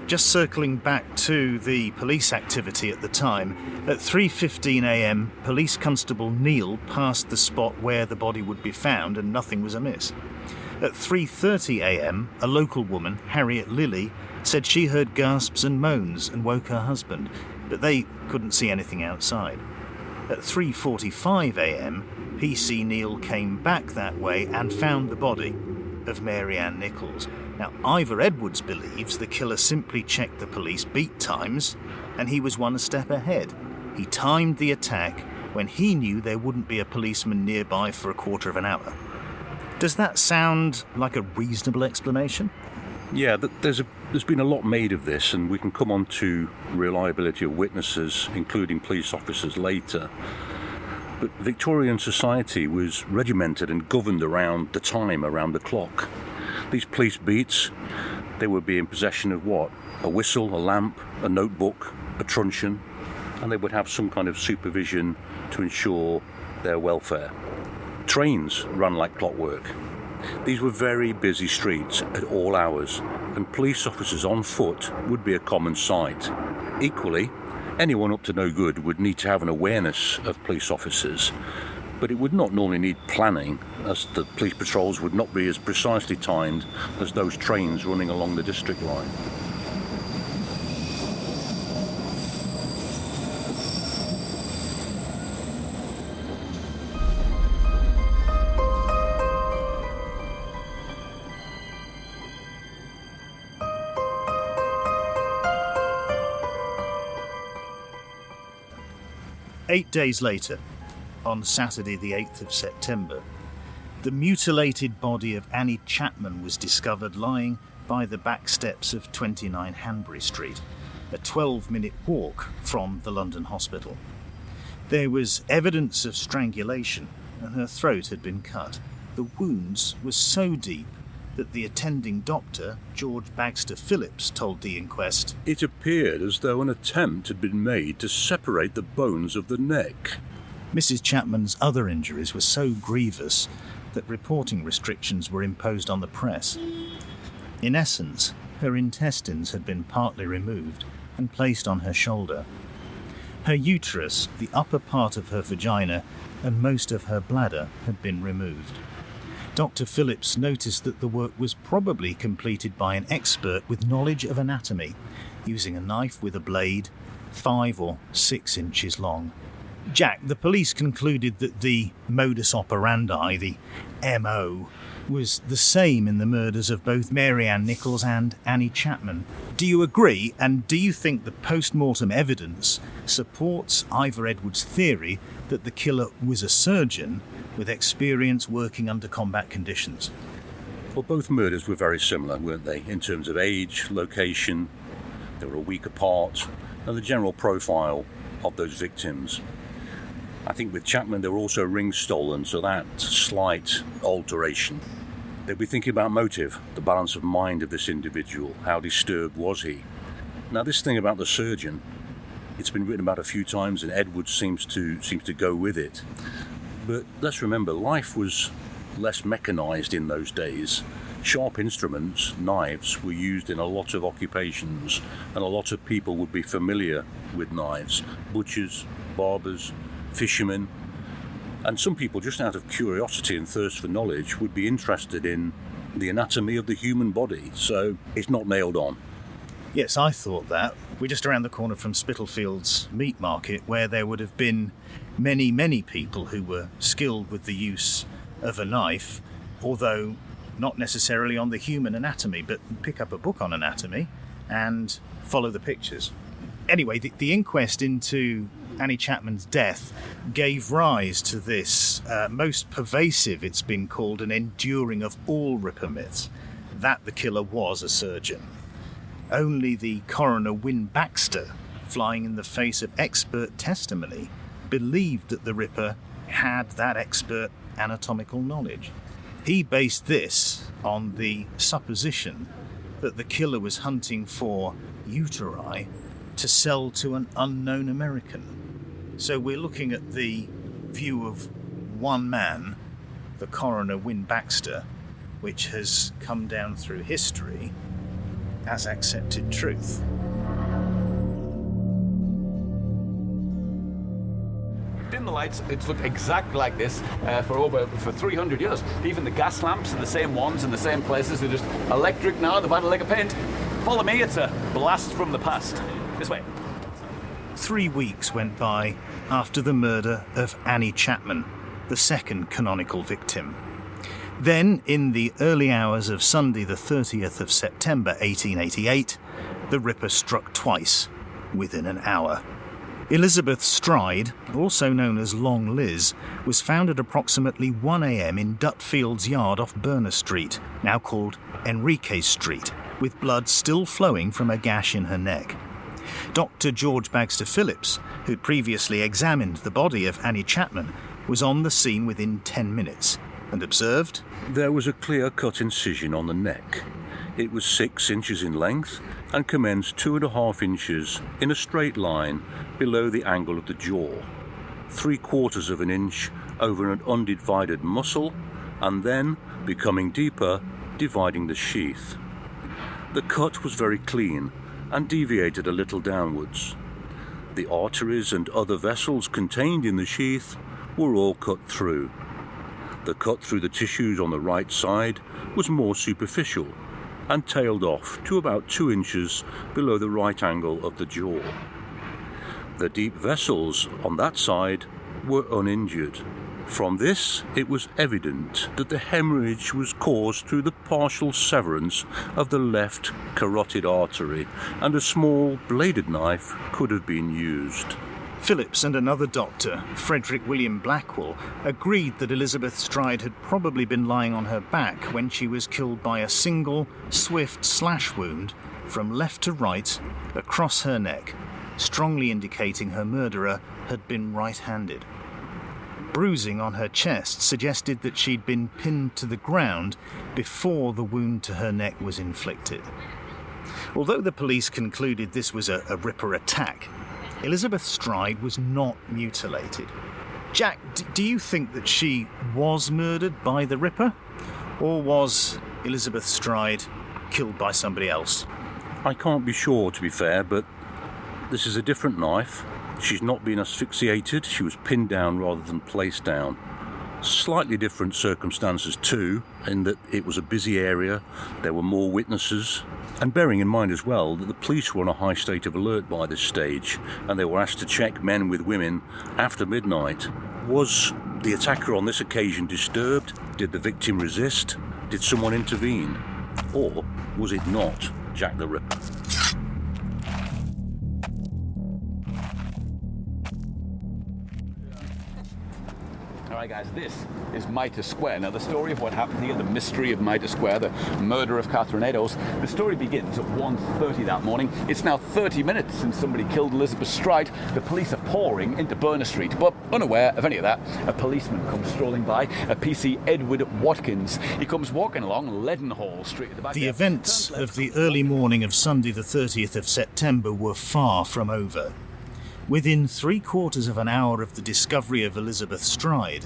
Just circling back to the police activity at the time, at 3:15 a.m, Police Constable Neil passed the spot where the body would be found and nothing was amiss. At 3:30 a.m, a local woman, Harriet Lilly, said she heard gasps and moans and woke her husband, but they couldn't see anything outside. At 3:45 a.m, PC Neil came back that way and found the body of Mary-Ann-Nichols. Now, Ivor Edwards believes the killer simply checked the police beat times and he was one step ahead. He timed the attack when he knew there wouldn't be a policeman nearby for a quarter of an hour. Does that sound like a reasonable explanation? Yeah, there's been a lot made of this, and we can come on to reliability of witnesses, including police officers, later. But Victorian society was regimented and governed around the time, around the clock. These police beats, they would be in possession of what? A whistle, a lamp, a notebook, a truncheon, and they would have some kind of supervision to ensure their welfare. Trains ran like clockwork. These were very busy streets at all hours, and police officers on foot would be a common sight. Equally, anyone up to no good would need to have an awareness of police officers, but it would not normally need planning, as the police patrols would not be as precisely timed as those trains running along the district line. Eight days later, on Saturday the 8th of September, the mutilated body of Annie-Chapman was discovered lying by the back steps of 29 Hanbury Street, a 12-minute walk from the London Hospital. There was evidence of strangulation, and her throat had been cut. The wounds were so deep that the attending doctor, George Bagster Phillips, told the inquest, "It appeared as though an attempt had been made to separate the bones of the neck." Mrs. Chapman's other injuries were so grievous that reporting restrictions were imposed on the press. In essence, her intestines had been partly removed and placed on her shoulder. Her uterus, the upper part of her vagina, and most of her bladder had been removed. Dr. Phillips noticed that the work was probably completed by an expert with knowledge of anatomy, using a knife with a blade 5 or 6 inches long. Jack, the police concluded that the modus operandi, the MO, was the same in the murders of both Mary-Ann-Nichols and Annie-Chapman. Do you agree, and do you think the post-mortem evidence supports Ivor Edwards' theory that the killer was a surgeon with experience working under combat conditions? Well, both murders were very similar, weren't they, in terms of age, location, they were a week apart, and the general profile of those victims. I think with Chapman there were also rings stolen, so that slight alteration. They'd be thinking about motive, the balance of mind of this individual, how disturbed was he. Now, this thing about the surgeon, it's been written about a few times, and Edwards seems to go with it. But let's remember, life was less mechanised in those days. Sharp instruments, knives, were used in a lot of occupations, and a lot of people would be familiar with knives. Butchers, barbers, fishermen, and some people, just out of curiosity and thirst for knowledge, would be interested in the anatomy of the human body, so it's not nailed on. Yes, I thought that. We're just around the corner from Spitalfield's meat market, where there would have been many people who were skilled with the use of a knife, although not necessarily on the human anatomy, but pick up a book on anatomy and follow the pictures. Anyway, the inquest into Annie-Chapman's death gave rise to this most pervasive, it's been called, an enduring of all Ripper myths, that the killer was a surgeon. Only the coroner Win Baxter, flying in the face of expert testimony, believed that the Ripper had that expert anatomical knowledge. He based this on the supposition that the killer was hunting for uteri to sell to an unknown American. So we're looking at the view of one man, the coroner Win Baxter, which has come down through history as accepted truth. Dim the lights, it's looked exactly like this for 300 years. Even the gas lamps are the same ones in the same places. They're just electric now. They've had a lick of paint. Follow me, it's a blast from the past. This way. 3 weeks went by after the murder of Annie-Chapman, the second canonical victim. Then, in the early hours of Sunday the 30th of September 1888, the Ripper struck twice, within an hour. Elizabeth Stride, also known as Long Liz, was found at approximately 1 a.m. in Dutfield's yard off Burner Street, now called Enriquez Street, with blood still flowing from a gash in her neck. Dr. George Bagster Phillips, who'd previously examined the body of Annie-Chapman, was on the scene within 10 minutes and observed, There was a clear-cut incision on the neck. It was 6 inches in length and commenced 2.5 inches in a straight line below the angle of the jaw, 3/4 of an inch over an undivided muscle, and then, becoming deeper, dividing the sheath. The cut was very clean and deviated a little downwards. The arteries and other vessels contained in the sheath were all cut through. The cut through the tissues on the right side was more superficial and tailed off to about 2 inches below the right angle of the jaw. The deep vessels on that side were uninjured. From this, it was evident that the hemorrhage was caused through the partial severance of the left carotid artery, and a small bladed knife could have been used. Phillips and another doctor, Frederick William Blackwell, agreed that Elizabeth Stride had probably been lying on her back when she was killed by a single, swift slash wound from left to right across her neck, strongly indicating her murderer had been right-handed. Bruising on her chest suggested that she'd been pinned to the ground before the wound to her neck was inflicted. Although the police concluded this was a Ripper attack, Elizabeth Stride was not mutilated. Jack, do you think that she was murdered by the Ripper? Or was Elizabeth Stride killed by somebody else? I can't be sure, to be fair, but this is a different knife. She's not been asphyxiated, she was pinned down rather than placed down. Slightly different circumstances too, in that it was a busy area, there were more witnesses, and bearing in mind as well that the police were on a high state of alert by this stage, and they were asked to check men with women after midnight. Was the attacker on this occasion disturbed? Did the victim resist? Did someone intervene? Or was it not Jack the Ripper? Alright guys, this is Mitre-Square. Now the story of what happened here, the mystery of Mitre-Square, the murder of Catherine-Eddowes, the story begins at 1:30 that morning. It's now 30 minutes since somebody killed Elizabeth Stride. The police are pouring into Burner Street, but unaware of any of that, a policeman comes strolling by, a PC Edward Watkins. He comes walking along Leadenhall Street at the back. The events of the early morning of Sunday the 30th of September were far from over. Within 3/4 of an hour of the discovery of Elizabeth Stride,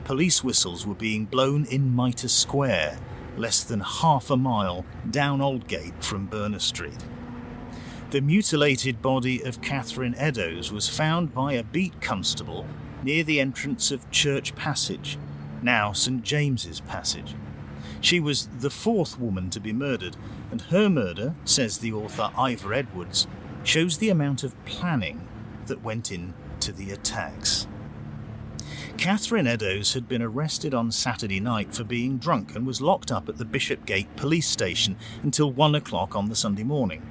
police whistles were being blown in Mitre-Square, less than half a mile down Aldgate from Burner Street. The mutilated body of Catherine-Eddowes was found by a beat constable near the entrance of Church Passage, now St James's Passage. She was the 4th woman to be murdered, and her murder, says the author Ivor Edwards, shows the amount of planning that went into the attacks. Catherine-Eddowes had been arrested on Saturday night for being drunk and was locked up at the Bishopgate police station until 1 o'clock on the Sunday morning.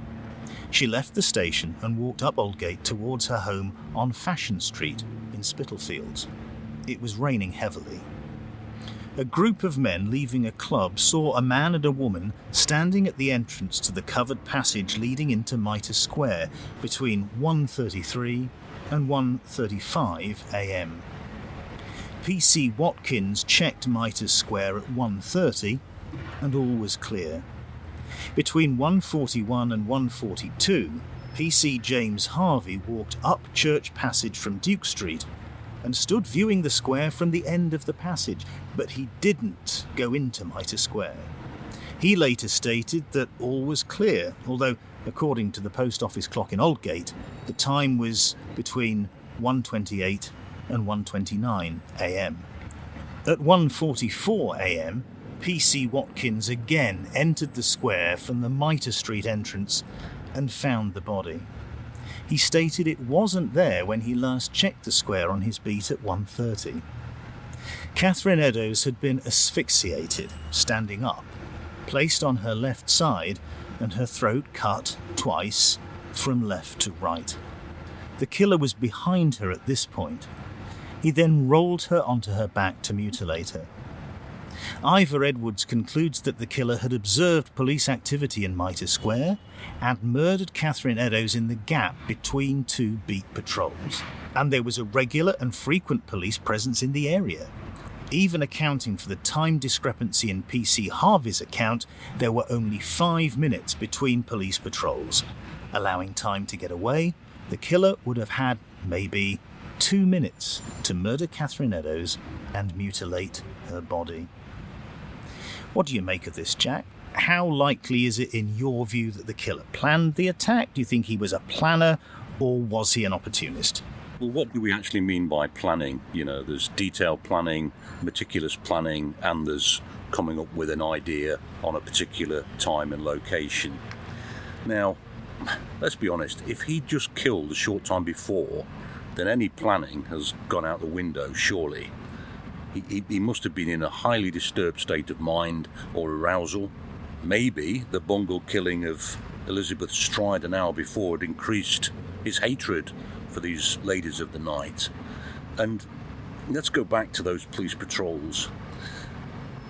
She left the station and walked up Aldgate towards her home on Fashion Street in Spitalfields. It was raining heavily. A group of men leaving a club saw a man and a woman standing at the entrance to the covered passage leading into Mitre-Square between 1:33 and 1:35 a.m. PC Watkins checked Mitre-Square at 1:30 and all was clear. Between 1:41 and 1:42, PC James Harvey walked up Church Passage from Duke Street and stood viewing the square from the end of the passage, but he didn't go into Mitre-Square. He later stated that all was clear, although, according to the post office clock in Aldgate, the time was between 1:28 and 1:29 a.m. At 1:44 a.m, PC Watkins again entered the square from the Mitre Street entrance and found the body. He stated it wasn't there when he last checked the square on his beat at 1:30. Catherine-Eddowes had been asphyxiated, standing up, placed on her left side and her throat cut twice from left to right. The killer was behind her at this point. He then rolled her onto her back to mutilate her. Ivor Edwards concludes that the killer had observed police activity in Mitre-Square and murdered Catherine-Eddowes in the gap between two beat patrols, and there was a regular and frequent police presence in the area. Even accounting for the time discrepancy in PC Harvey's account, there were only 5 minutes between police patrols. Allowing time to get away, the killer would have had maybe 2 minutes to murder Catherine-Eddowes and mutilate her body. What do you make of this, Jack? How likely is it in your view that the killer planned the attack? Do you think he was a planner, or was he an opportunist? Well, what do we actually mean by planning? You know, there's detailed planning, meticulous planning, and there's coming up with an idea on a particular time and location. Now, let's be honest, if he'd just killed a short time before, then any planning has gone out the window, surely. He must have been in a highly disturbed state of mind or arousal. Maybe the bungled killing of Elizabeth Stride an hour before had increased his hatred for these ladies of the night. And let's go back to those police patrols.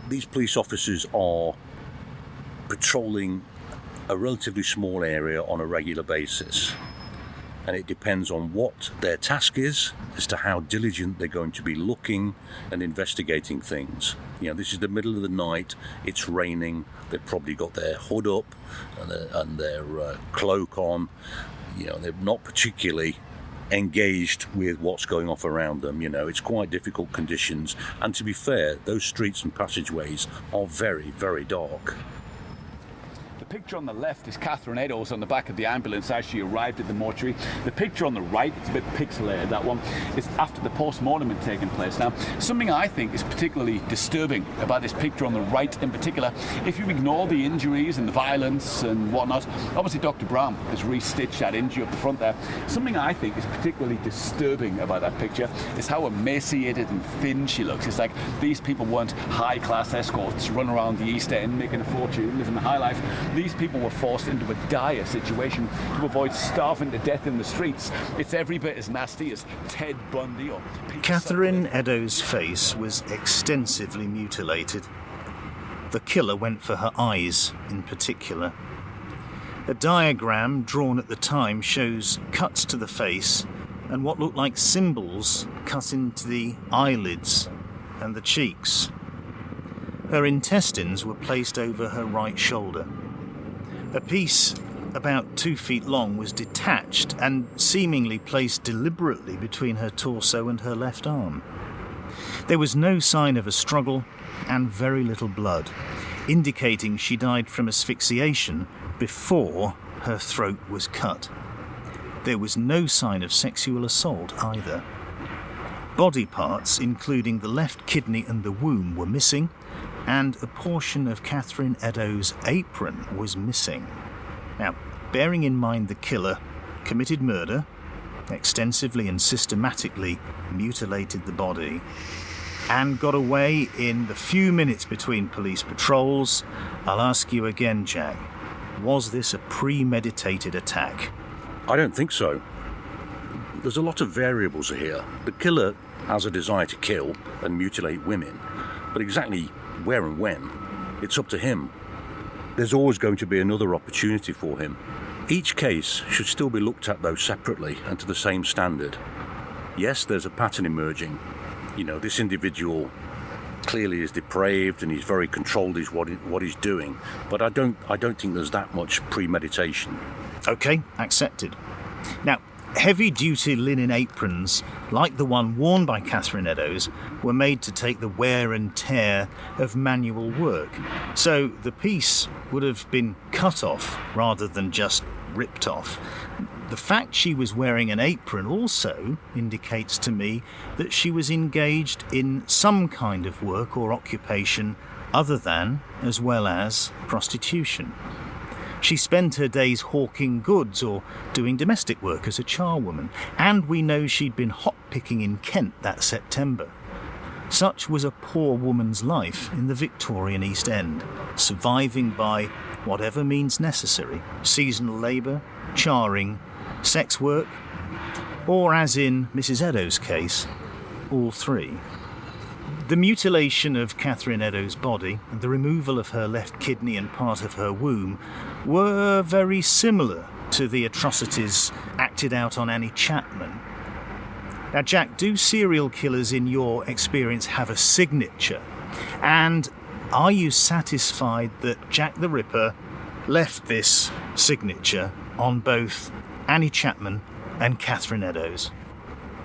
These police officers are patrolling a relatively small area on a regular basis. And it depends on what their task is as to how diligent they're going to be looking and investigating things. You know, this is the middle of the night, it's raining, they've probably got their hood up and their cloak on. You know, they're not particularly engaged with what's going off around them. You know, it's quite difficult conditions, and to be fair, those streets and passageways are very, very dark. The picture on the left is Catherine-Eddowes on the back of the ambulance as she arrived at the mortuary. The picture on the right, it's a bit pixelated, that one, is after the post-mortem had taken place. Now, something I think is particularly disturbing about this picture on the right in particular, if you ignore the injuries and the violence and whatnot, obviously Dr. Brown has re-stitched that injury up the front there. Something I think is particularly disturbing about that picture is how emaciated and thin she looks. It's like these people weren't high-class escorts running around the East End making a fortune, living the high life. These people were forced into a dire situation to avoid starving to death in the streets. It's every bit as nasty as Ted Bundy or Peter Catherine-Eddowes' face was extensively mutilated. The killer went for her eyes in particular. A diagram drawn at the time shows cuts to the face and what looked like symbols cut into the eyelids and the cheeks. Her intestines were placed over her right shoulder. A piece about 2 feet long was detached and seemingly placed deliberately between her torso and her left arm. There was no sign of a struggle and very little blood, indicating she died from asphyxiation before her throat was cut. There was no sign of sexual assault either. Body parts, including the left kidney and the womb, were missing, and a portion of Catherine-Eddowes' apron was missing. Now, bearing in mind the killer committed murder, extensively and systematically mutilated the body, and got away in the few minutes between police patrols. I'll ask you again, Jack, was this a premeditated attack? I don't think so. There's a lot of variables here. The killer has a desire to kill and mutilate women, but exactly where and when, it's up to him. There's always going to be another opportunity for him. Each case should still be looked at, though, separately and to the same standard. Yes, there's a pattern emerging. You know, this individual clearly is depraved and he's very controlled in what he's doing, but I don't think there's that much premeditation. Okay, accepted. Now, heavy-duty linen aprons, like the one worn by Catherine-Eddowes, were made to take the wear and tear of manual work. So the piece would have been cut off rather than just ripped off. The fact she was wearing an apron also indicates to me that she was engaged in some kind of work or occupation other than, as well as, prostitution. She spent her days hawking goods or doing domestic work as a charwoman, and we know she'd been hot-picking in Kent that September. Such was a poor woman's life in the Victorian East End, surviving by whatever means necessary: seasonal labour, charring, sex work, or, as in Mrs. Eddowes' case, all three. The mutilation of Catherine-Eddowes' body and the removal of her left kidney and part of her womb were very similar to the atrocities acted out on Annie-Chapman. Now, Jack, do serial killers in your experience have a signature? And are you satisfied that Jack the Ripper left this signature on both Annie-Chapman and Catherine-Eddowes?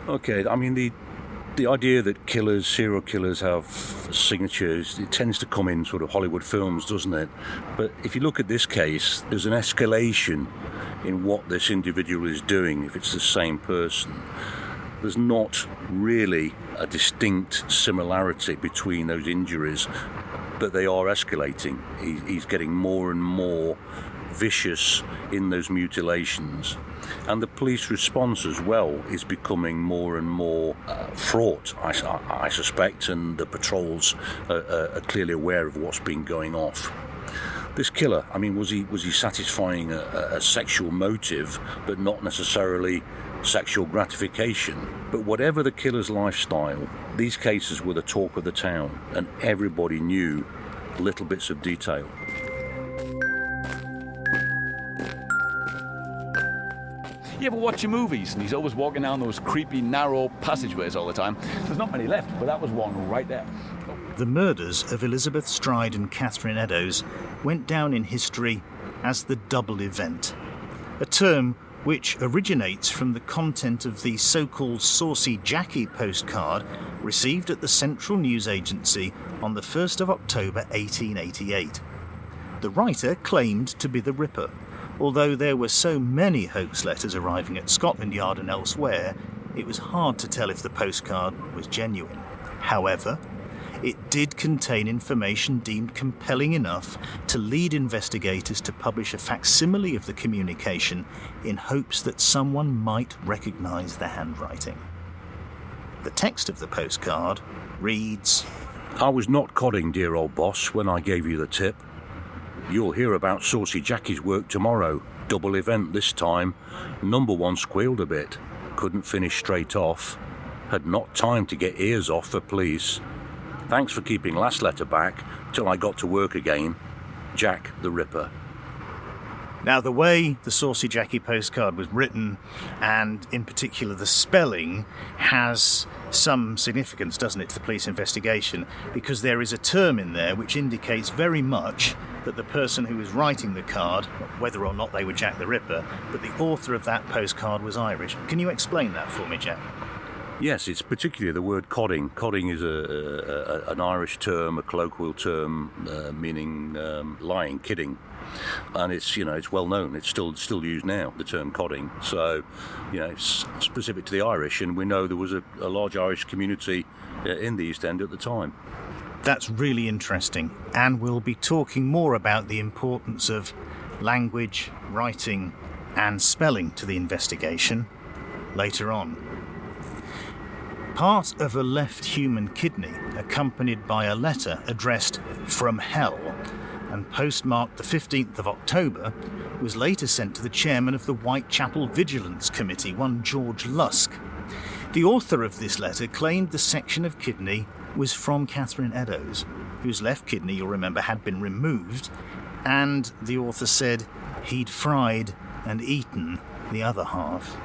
Okay, I mean, the idea that serial killers have signatures, it tends to come in sort of Hollywood films, doesn't it? But if you look at this case, there's an escalation in what this individual is doing if it's the same person. There's not really a distinct similarity between those injuries, but they are escalating. He's getting more and more vicious in those mutilations. And the police response as well is becoming more and more fraught, I suspect, and the patrols are clearly aware of what's been going off. This killer, I mean, was he satisfying a sexual motive, but not necessarily sexual gratification? But whatever the killer's lifestyle, these cases were the talk of the town, and everybody knew little bits of detail. You ever watch your movies and he's always walking down those creepy, narrow passageways all the time? There's not many left, but that was one right there. The murders of Elizabeth Stride and Catherine-Eddowes went down in history as the double event, a term which originates from the content of the so-called Saucy Jackie postcard received at the Central News Agency on the 1st of October 1888. The writer claimed to be the Ripper, although there were so many hoax letters arriving at Scotland Yard and elsewhere, it was hard to tell if the postcard was genuine. However, it did contain information deemed compelling enough to lead investigators to publish a facsimile of the communication in hopes that someone might recognise the handwriting. The text of the postcard reads, "I was not codding, dear old boss, when I gave you the tip. You'll hear about Saucy Jackie's work tomorrow. Double event this time. Number one squealed a bit. Couldn't finish straight off. Had not time to get ears off for police. Thanks for keeping last letter back till I got to work again. Jack the Ripper." Now, the way the Saucy Jackie postcard was written, and in particular the spelling, has some significance, doesn't it, to the police investigation, because there is a term in there which indicates very much that the person who was writing the card, whether or not they were Jack the Ripper, but the author of that postcard was Irish. Can you explain that for me, Jack? Yes, it's particularly the word codding. Codding is an Irish term, a colloquial term meaning lying, kidding. And it's well known. It's still used now, the term codding. So, it's specific to the Irish, and we know there was a large Irish community in the East End at the time. That's really interesting, and we'll be talking more about the importance of language, writing, and spelling to the investigation. later on. Part of a left human kidney, accompanied by a letter addressed "From Hell" and postmarked the 15th of October, was later sent to the chairman of the Whitechapel Vigilance Committee, one George Lusk. The author of this letter claimed the section of kidney was from Catherine-Eddowes, whose left kidney, you'll remember, had been removed, and the author said he'd fried and eaten the other half.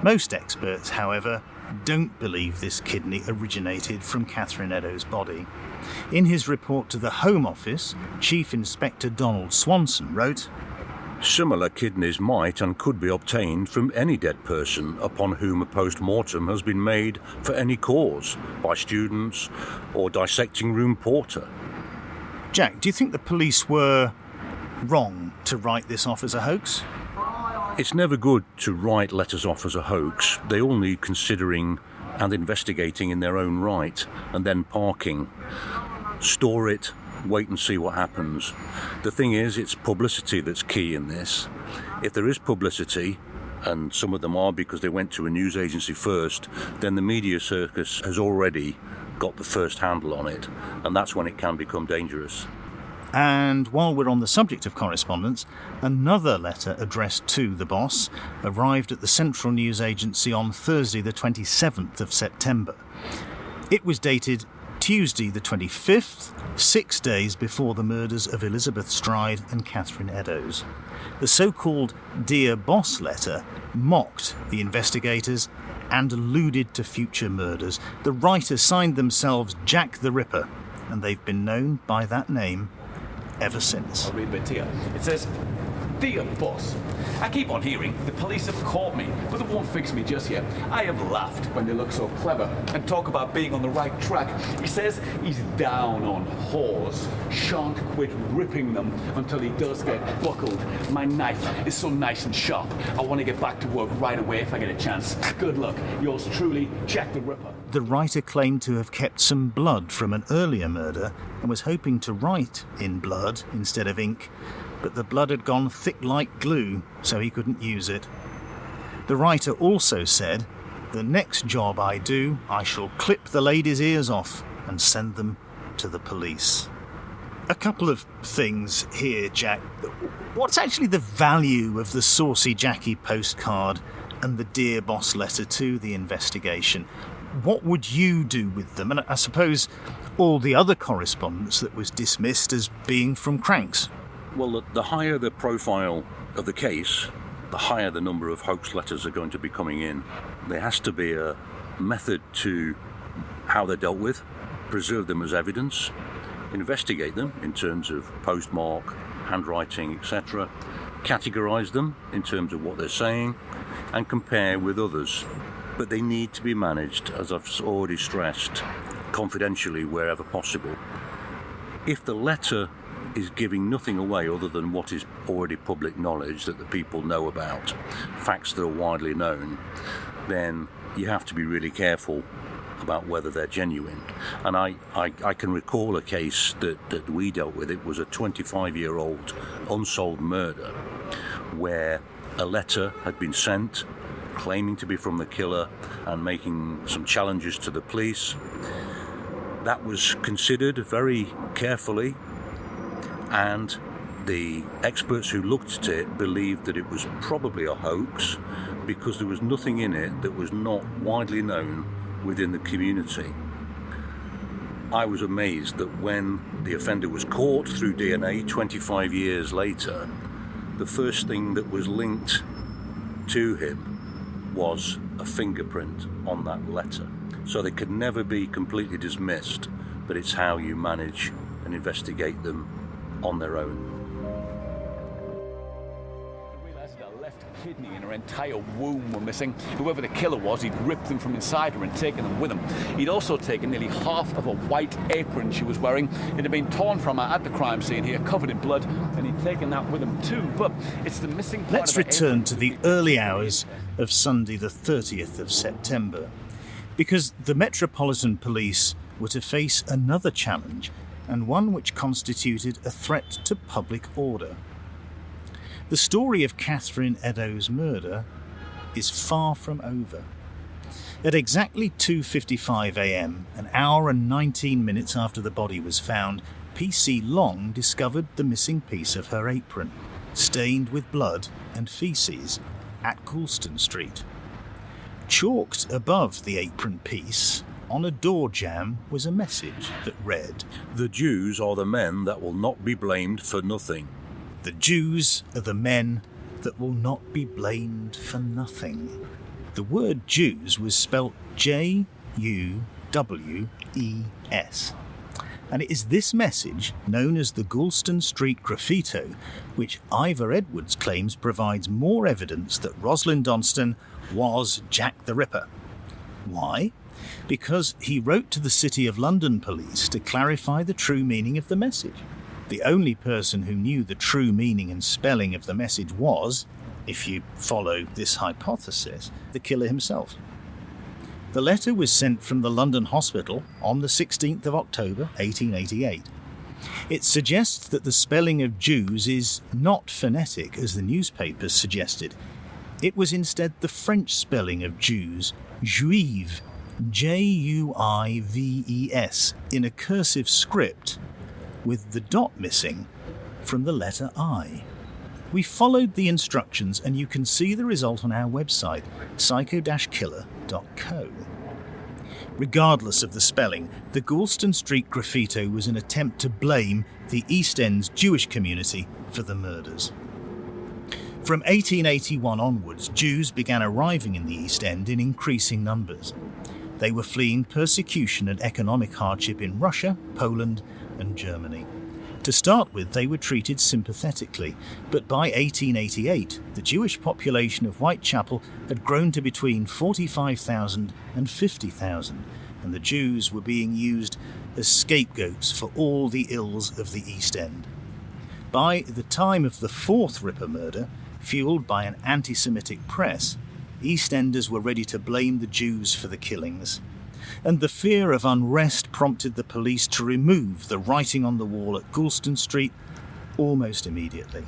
Most experts, however, don't believe this kidney originated from Catherine-Eddowes' body. In his report to the Home Office, Chief Inspector Donald Swanson wrote, "Similar kidneys might and could be obtained from any dead person upon whom a post-mortem has been made for any cause, by students or dissecting room porter." Jack, do you think the police were wrong to write this off as a hoax? It's never good to write letters off as a hoax. They all need considering and investigating in their own right, and then parking. Store it, wait and see what happens. The thing is, it's publicity that's key in this. If there is publicity, and some of them are because they went to a news agency first, then the media circus has already got the first handle on it, and that's when it can become dangerous. And while we're on the subject of correspondence, another letter addressed to the boss arrived at the Central News Agency on Thursday the 27th of September. It was dated Tuesday the 25th, 6 days before the murders of Elizabeth Stride and Catherine-Eddowes. The so-called Dear Boss letter mocked the investigators and alluded to future murders. The writers signed themselves Jack the Ripper, and they've been known by that name ever since. I'll read a bit here. It says, "Dear boss, I keep on hearing the police have caught me, but it won't fix me just yet. I have laughed when they look so clever and talk about being on the right track." He says he's down on whores. Shan't quit ripping them until he does get buckled. "My knife is so nice and sharp. I want to get back to work right away if I get a chance. Good luck. Yours truly, Jack the Ripper." The writer claimed to have kept some blood from an earlier murder and was hoping to write in blood instead of ink, but the blood had gone thick like glue, so he couldn't use it. The writer also said, "The next job I do, I shall clip the ladies' ears off and send them to the police." A couple of things here, Jack. What's actually the value of the Saucy Jackie postcard and the Dear Boss letter to the investigation? What would you do with them? And I suppose all the other correspondence that was dismissed as being from cranks. Well, the higher the profile of the case, the higher the number of hoax letters are going to be coming in. There has to be a method to how they're dealt with, preserve them as evidence, investigate them in terms of postmark, handwriting, etc., categorise them in terms of what they're saying, and compare with others. But they need to be managed, as I've already stressed, confidentially wherever possible. If the letter is giving nothing away other than what is already public knowledge that the people know about, facts that are widely known, then you have to be really careful about whether they're genuine. And I can recall a case that we dealt with. It was a 25-year-old unsolved murder where a letter had been sent claiming to be from the killer and making some challenges to the police. That was considered very carefully, and the experts who looked at it believed that it was probably a hoax because there was nothing in it that was not widely known within the community. I was amazed that when the offender was caught through DNA 25 years later, the first thing that was linked to him was a fingerprint on that letter. So they could never be completely dismissed, but it's how you manage and investigate them on their own. I realised that her left kidney and her entire womb were missing. Whoever the killer was, he'd ripped them from inside her and taken them with him. He'd also taken nearly half of a white apron she was wearing. It had been torn from her at the crime scene here, covered in blood, and he'd taken that with him too. But it's the missing part. Let's return to the early hours of Sunday the 30th of September, because the Metropolitan Police were to face another challenge, and one which constituted a threat to public order. The story of Catherine-Eddowes' murder is far from over. At exactly 2:55 a.m, an hour and 19 minutes after the body was found, PC Long discovered the missing piece of her apron, stained with blood and faeces, at Goulston-Street. Chalked above the apron piece, on a door jamb, was a message that read, "The Jews are the men that will not be blamed for nothing." "The Jews are the men that will not be blamed for nothing." The word Jews was spelt Juwes, and it is this message, known as the Goulston-Street graffito, which Ivor Edwards claims provides more evidence that Rosalind Donston was Jack the Ripper. Why? Because he wrote to the City of London police to clarify the true meaning of the message. The only person who knew the true meaning and spelling of the message was, if you follow this hypothesis, the killer himself. The letter was sent from the London hospital on the 16th of October 1888. It suggests that the spelling of Jews is not phonetic as the newspapers suggested. It was instead the French spelling of Jews, juives, Juives, in a cursive script with the dot missing from the letter I. We followed the instructions and you can see the result on our website, psycho-killer.co. Regardless of the spelling, the Goulston-Street graffito was an attempt to blame the East End's Jewish community for the murders. From 1881 onwards, Jews began arriving in the East End in increasing numbers. They were fleeing persecution and economic hardship in Russia, Poland, and Germany. To start with, they were treated sympathetically, but by 1888, the Jewish population of Whitechapel had grown to between 45,000 and 50,000, and the Jews were being used as scapegoats for all the ills of the East End. By the time of the fourth Ripper murder, fueled by an anti-Semitic press, EastEnders were ready to blame the Jews for the killings, and the fear of unrest prompted the police to remove the writing on the wall at Goulston-Street almost immediately.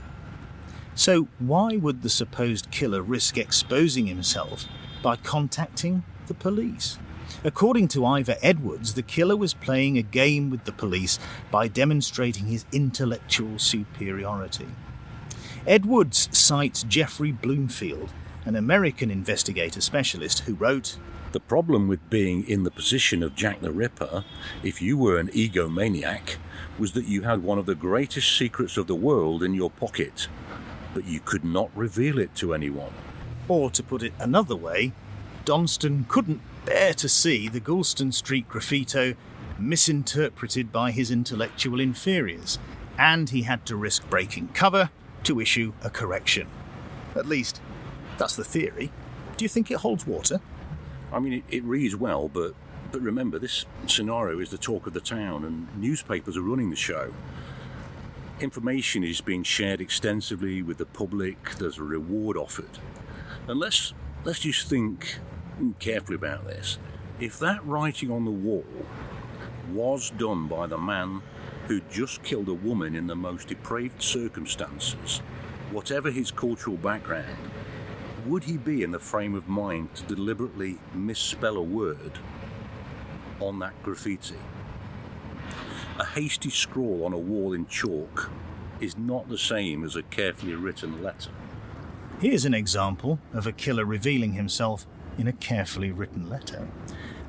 So why would the supposed killer risk exposing himself by contacting the police? According to Ivor Edwards, the killer was playing a game with the police by demonstrating his intellectual superiority. Edwards cites Jeffrey Bloomfield, an American investigator specialist, who wrote, "The problem with being in the position of Jack the Ripper, if you were an egomaniac, was that you had one of the greatest secrets of the world in your pocket, but you could not reveal it to anyone." Or to put it another way, Donston couldn't bear to see the Goulston-Street graffito misinterpreted by his intellectual inferiors, and he had to risk breaking cover to issue a correction. At least, that's the theory. Do you think it holds water? I mean, it reads well, but remember, this scenario is the talk of the town, and newspapers are running the show. Information is being shared extensively with the public. There's a reward offered. And let's just think carefully about this. If that writing on the wall was done by the man who just killed a woman in the most depraved circumstances, whatever his cultural background, would he be in the frame of mind to deliberately misspell a word on that graffiti? A hasty scrawl on a wall in chalk is not the same as a carefully written letter. Here's an example of a killer revealing himself in a carefully written letter.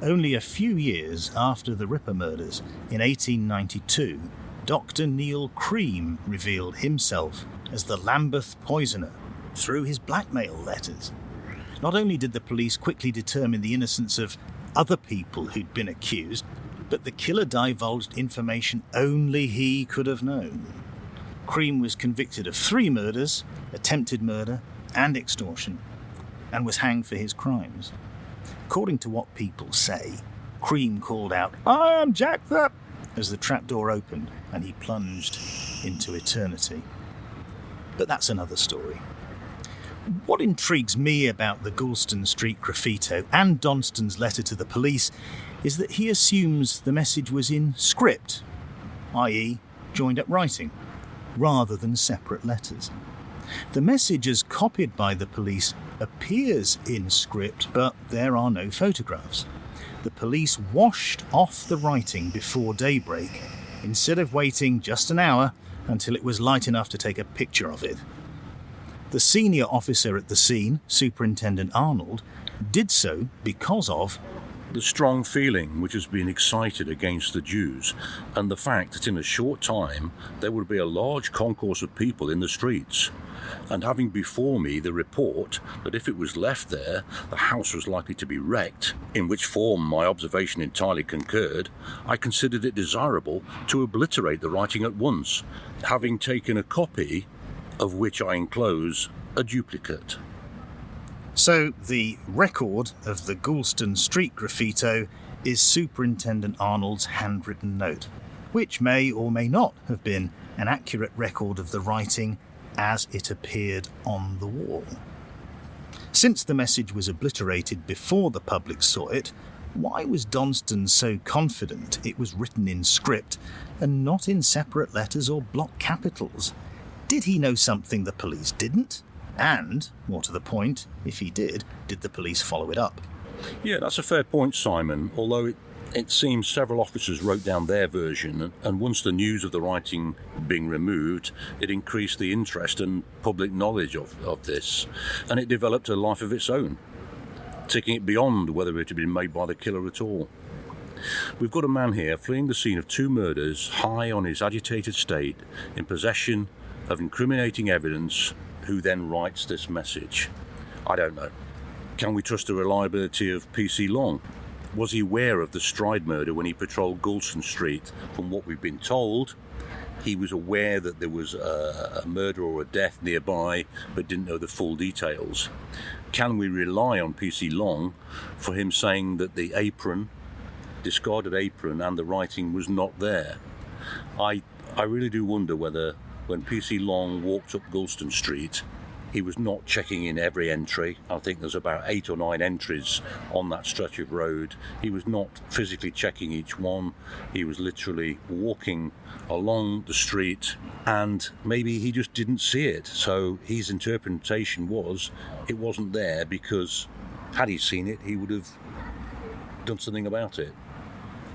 Only a few years after the Ripper murders, in 1892, Dr. Neil Cream revealed himself as the Lambeth poisoner through his blackmail letters. Not only did the police quickly determine the innocence of other people who'd been accused, but the killer divulged information only he could have known. Cream was convicted of 3 murders, attempted murder, and extortion, and was hanged for his crimes. According to what people say, Cream called out, "I am Jack the..." as the trapdoor opened and he plunged into eternity. But that's another story. What intrigues me about the Goulston-Street graffito and Donston's letter to the police is that he assumes the message was in script, i.e. joined up writing, rather than separate letters. The message as copied by the police appears in script, but there are no photographs. The police washed off the writing before daybreak, instead of waiting just an hour until it was light enough to take a picture of it. The senior officer at the scene, Superintendent Arnold, did so because of the strong feeling which has been excited against the Jews, and the fact that in a short time there would be a large concourse of people in the streets. And having before me the report that if it was left there, the house was likely to be wrecked, in which form my observation entirely concurred, I considered it desirable to obliterate the writing at once, having taken a copy of which I enclose a duplicate. So the record of the Goulston-Street graffito is Superintendent Arnold's handwritten note, which may or may not have been an accurate record of the writing as it appeared on the wall. Since the message was obliterated before the public saw it, why was Donston so confident it was written in script and not in separate letters or block capitals? Did he know something the police didn't? And, more to the point, if he did the police follow it up? Yeah, that's a fair point, Simon, although it seems several officers wrote down their version, and once the news of the writing being removed, it increased the interest and public knowledge of this, and it developed a life of its own, taking it beyond whether it had been made by the killer at all. We've got a man here fleeing the scene of 2 murders, high on his agitated state, in possession of incriminating evidence, who then writes this message. I don't know. Can we trust the reliability of P.C. Long? Was he aware of the Stride murder when he patrolled Goulston-Street? From what we've been told, he was aware that there was a murder or a death nearby, but didn't know the full details. Can we rely on P.C. Long for him saying that the discarded apron and the writing was not there? I really do wonder whether when P.C. Long walked up Goulston-Street, he was not checking in every entry. I think there's about 8 or 9 entries on that stretch of road. He was not physically checking each one. He was literally walking along the street, and maybe he just didn't see it. So his interpretation was it wasn't there, because had he seen it, he would have done something about it.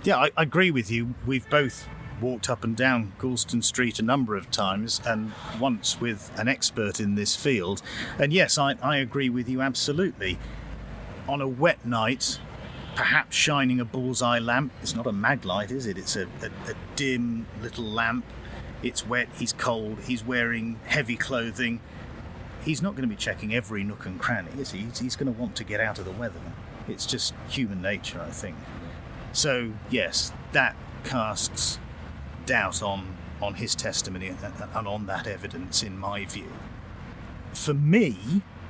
Yeah, I agree with you. We've both walked up and down Goulston-Street a number of times, and once with an expert in this field. And yes, I agree with you absolutely. On a wet night, perhaps shining a bullseye lamp. It's not a mag light, is it? It's a dim little lamp. It's wet, he's cold, he's wearing heavy clothing. He's not going to be checking every nook and cranny, is he? He's going to want to get out of the weather. It's just human nature, I think. So, yes, that casts doubt on his testimony and on that evidence, in my view. For me,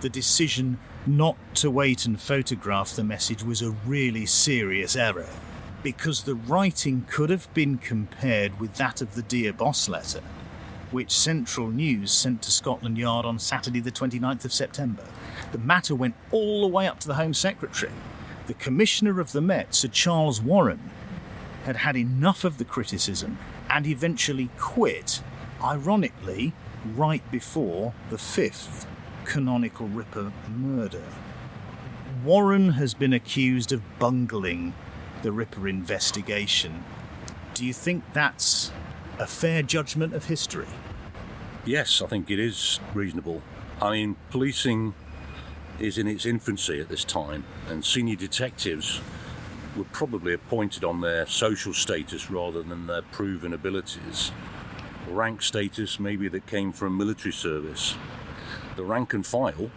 the decision not to wait and photograph the message was a really serious error, because the writing could have been compared with that of the Dear Boss letter, which Central News sent to Scotland Yard on Saturday the 29th of September. The matter went all the way up to the Home Secretary. The Commissioner of the Met, Sir Charles Warren, had had enough of the criticism and eventually quit, ironically, right before the 5th canonical Ripper murder. Warren has been accused of bungling the Ripper investigation. Do you think that's a fair judgment of history? Yes, I think it is reasonable. I mean, policing is in its infancy at this time, and senior detectives were probably appointed on their social status rather than their proven abilities. Rank status maybe that came from military service. The rank and file,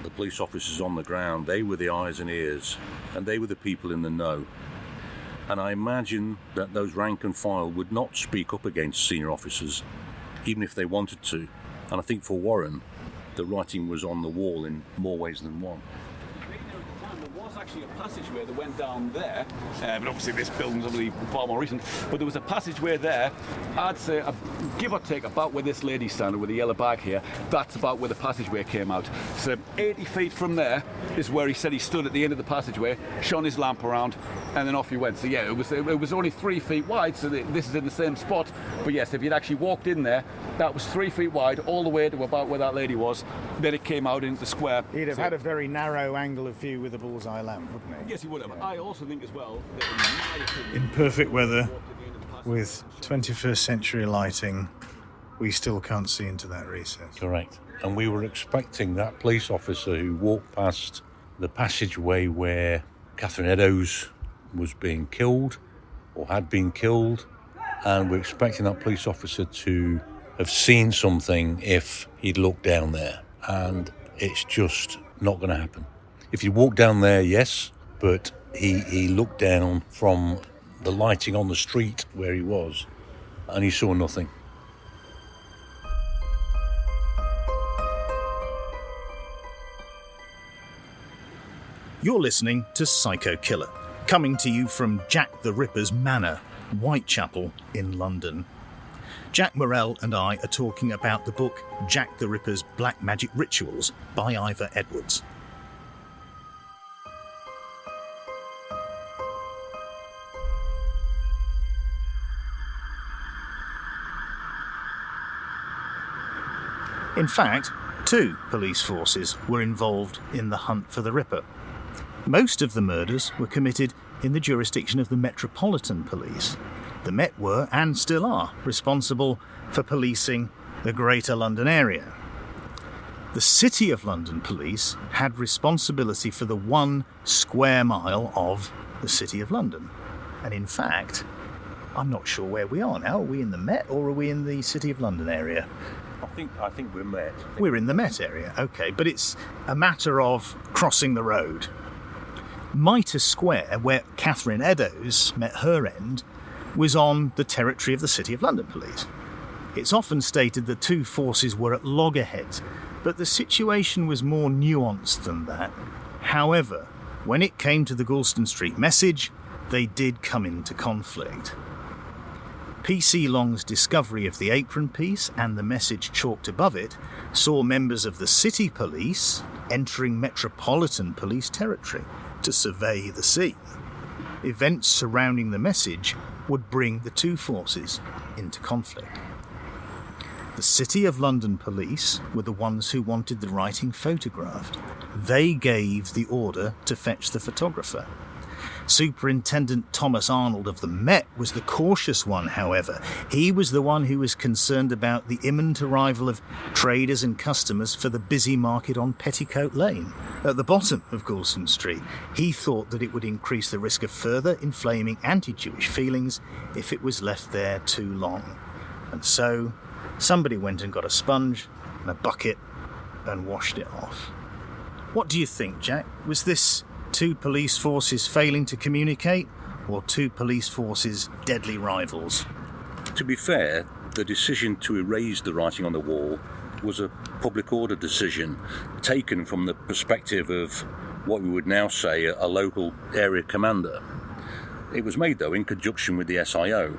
the police officers on the ground, they were the eyes and ears, and they were the people in the know. And I imagine that those rank and file would not speak up against senior officers, even if they wanted to. And I think for Warren, the writing was on the wall in more ways than one. actually a passageway that went down there, but obviously this building's obviously far more recent, but there was a passageway there, I'd say, give or take, about where this lady's standing with the yellow bag here, that's about where the passageway came out. So 80 feet from there is where he said he stood at the end of the passageway, shone his lamp around, and then off he went. So yeah, it was only 3 feet wide, so this is in the same spot, but yes, if you'd actually walked in there, that was 3 feet wide, all the way to about where that lady was, then it came out into the square. He'd have had a very narrow angle of view with a bullseye lamp, wouldn't he? Yes, he would have. Yeah. I also think as well that In perfect weather, with 21st century lighting, we still can't see into that recess. Correct. And we were expecting that police officer who walked past the passageway where Catherine-Eddowes was being killed, or had been killed, and we're expecting that police officer to have seen something if he'd looked down there. And it's just not going to happen. If you walk down there, yes, but he looked down from the lighting on the street where he was, and he saw nothing. You're listening to Psycho Killer, coming to you from Jack the Ripper's manor, Whitechapel in London. Jack Morrell and I are talking about the book Jack the Ripper's Black Magic Rituals by Ivor Edwards. In fact, 2 police forces were involved in the hunt for the Ripper. Most of the murders were committed in the jurisdiction of the Metropolitan Police. The Met were, and still are, responsible for policing the Greater London area. The City of London Police had responsibility for the 1 square mile of the City of London. And in fact, I'm not sure where we are now. Are we in the Met or are we in the City of London area? I think we're Met. We're in the Met area, okay, but it's a matter of crossing the road. Mitre-Square, where Catherine-Eddowes met her end, was on the territory of the City of London Police. It's often stated the 2 forces were at loggerheads, but the situation was more nuanced than that. However, when it came to the Goulston-Street message, they did come into conflict. P.C. Long's discovery of the apron piece and the message chalked above it saw members of the City Police entering Metropolitan Police territory to survey the scene. Events surrounding the message would bring the 2 forces into conflict. The City of London Police were the ones who wanted the writing photographed. They gave the order to fetch the photographer. Superintendent Thomas Arnold of the Met was the cautious one, however. He was the one who was concerned about the imminent arrival of traders and customers for the busy market on Petticoat-Lane, at the bottom of Goulston-Street. He thought that it would increase the risk of further inflaming anti-Jewish feelings if it was left there too long. And so, somebody went and got a sponge and a bucket and washed it off. What do you think, Jack? Was this 2 police forces failing to communicate, or 2 police forces deadly rivals? To be fair, the decision to erase the writing on the wall was a public order decision taken from the perspective of what we would now say a local area commander. It was made, though, in conjunction with the SIO.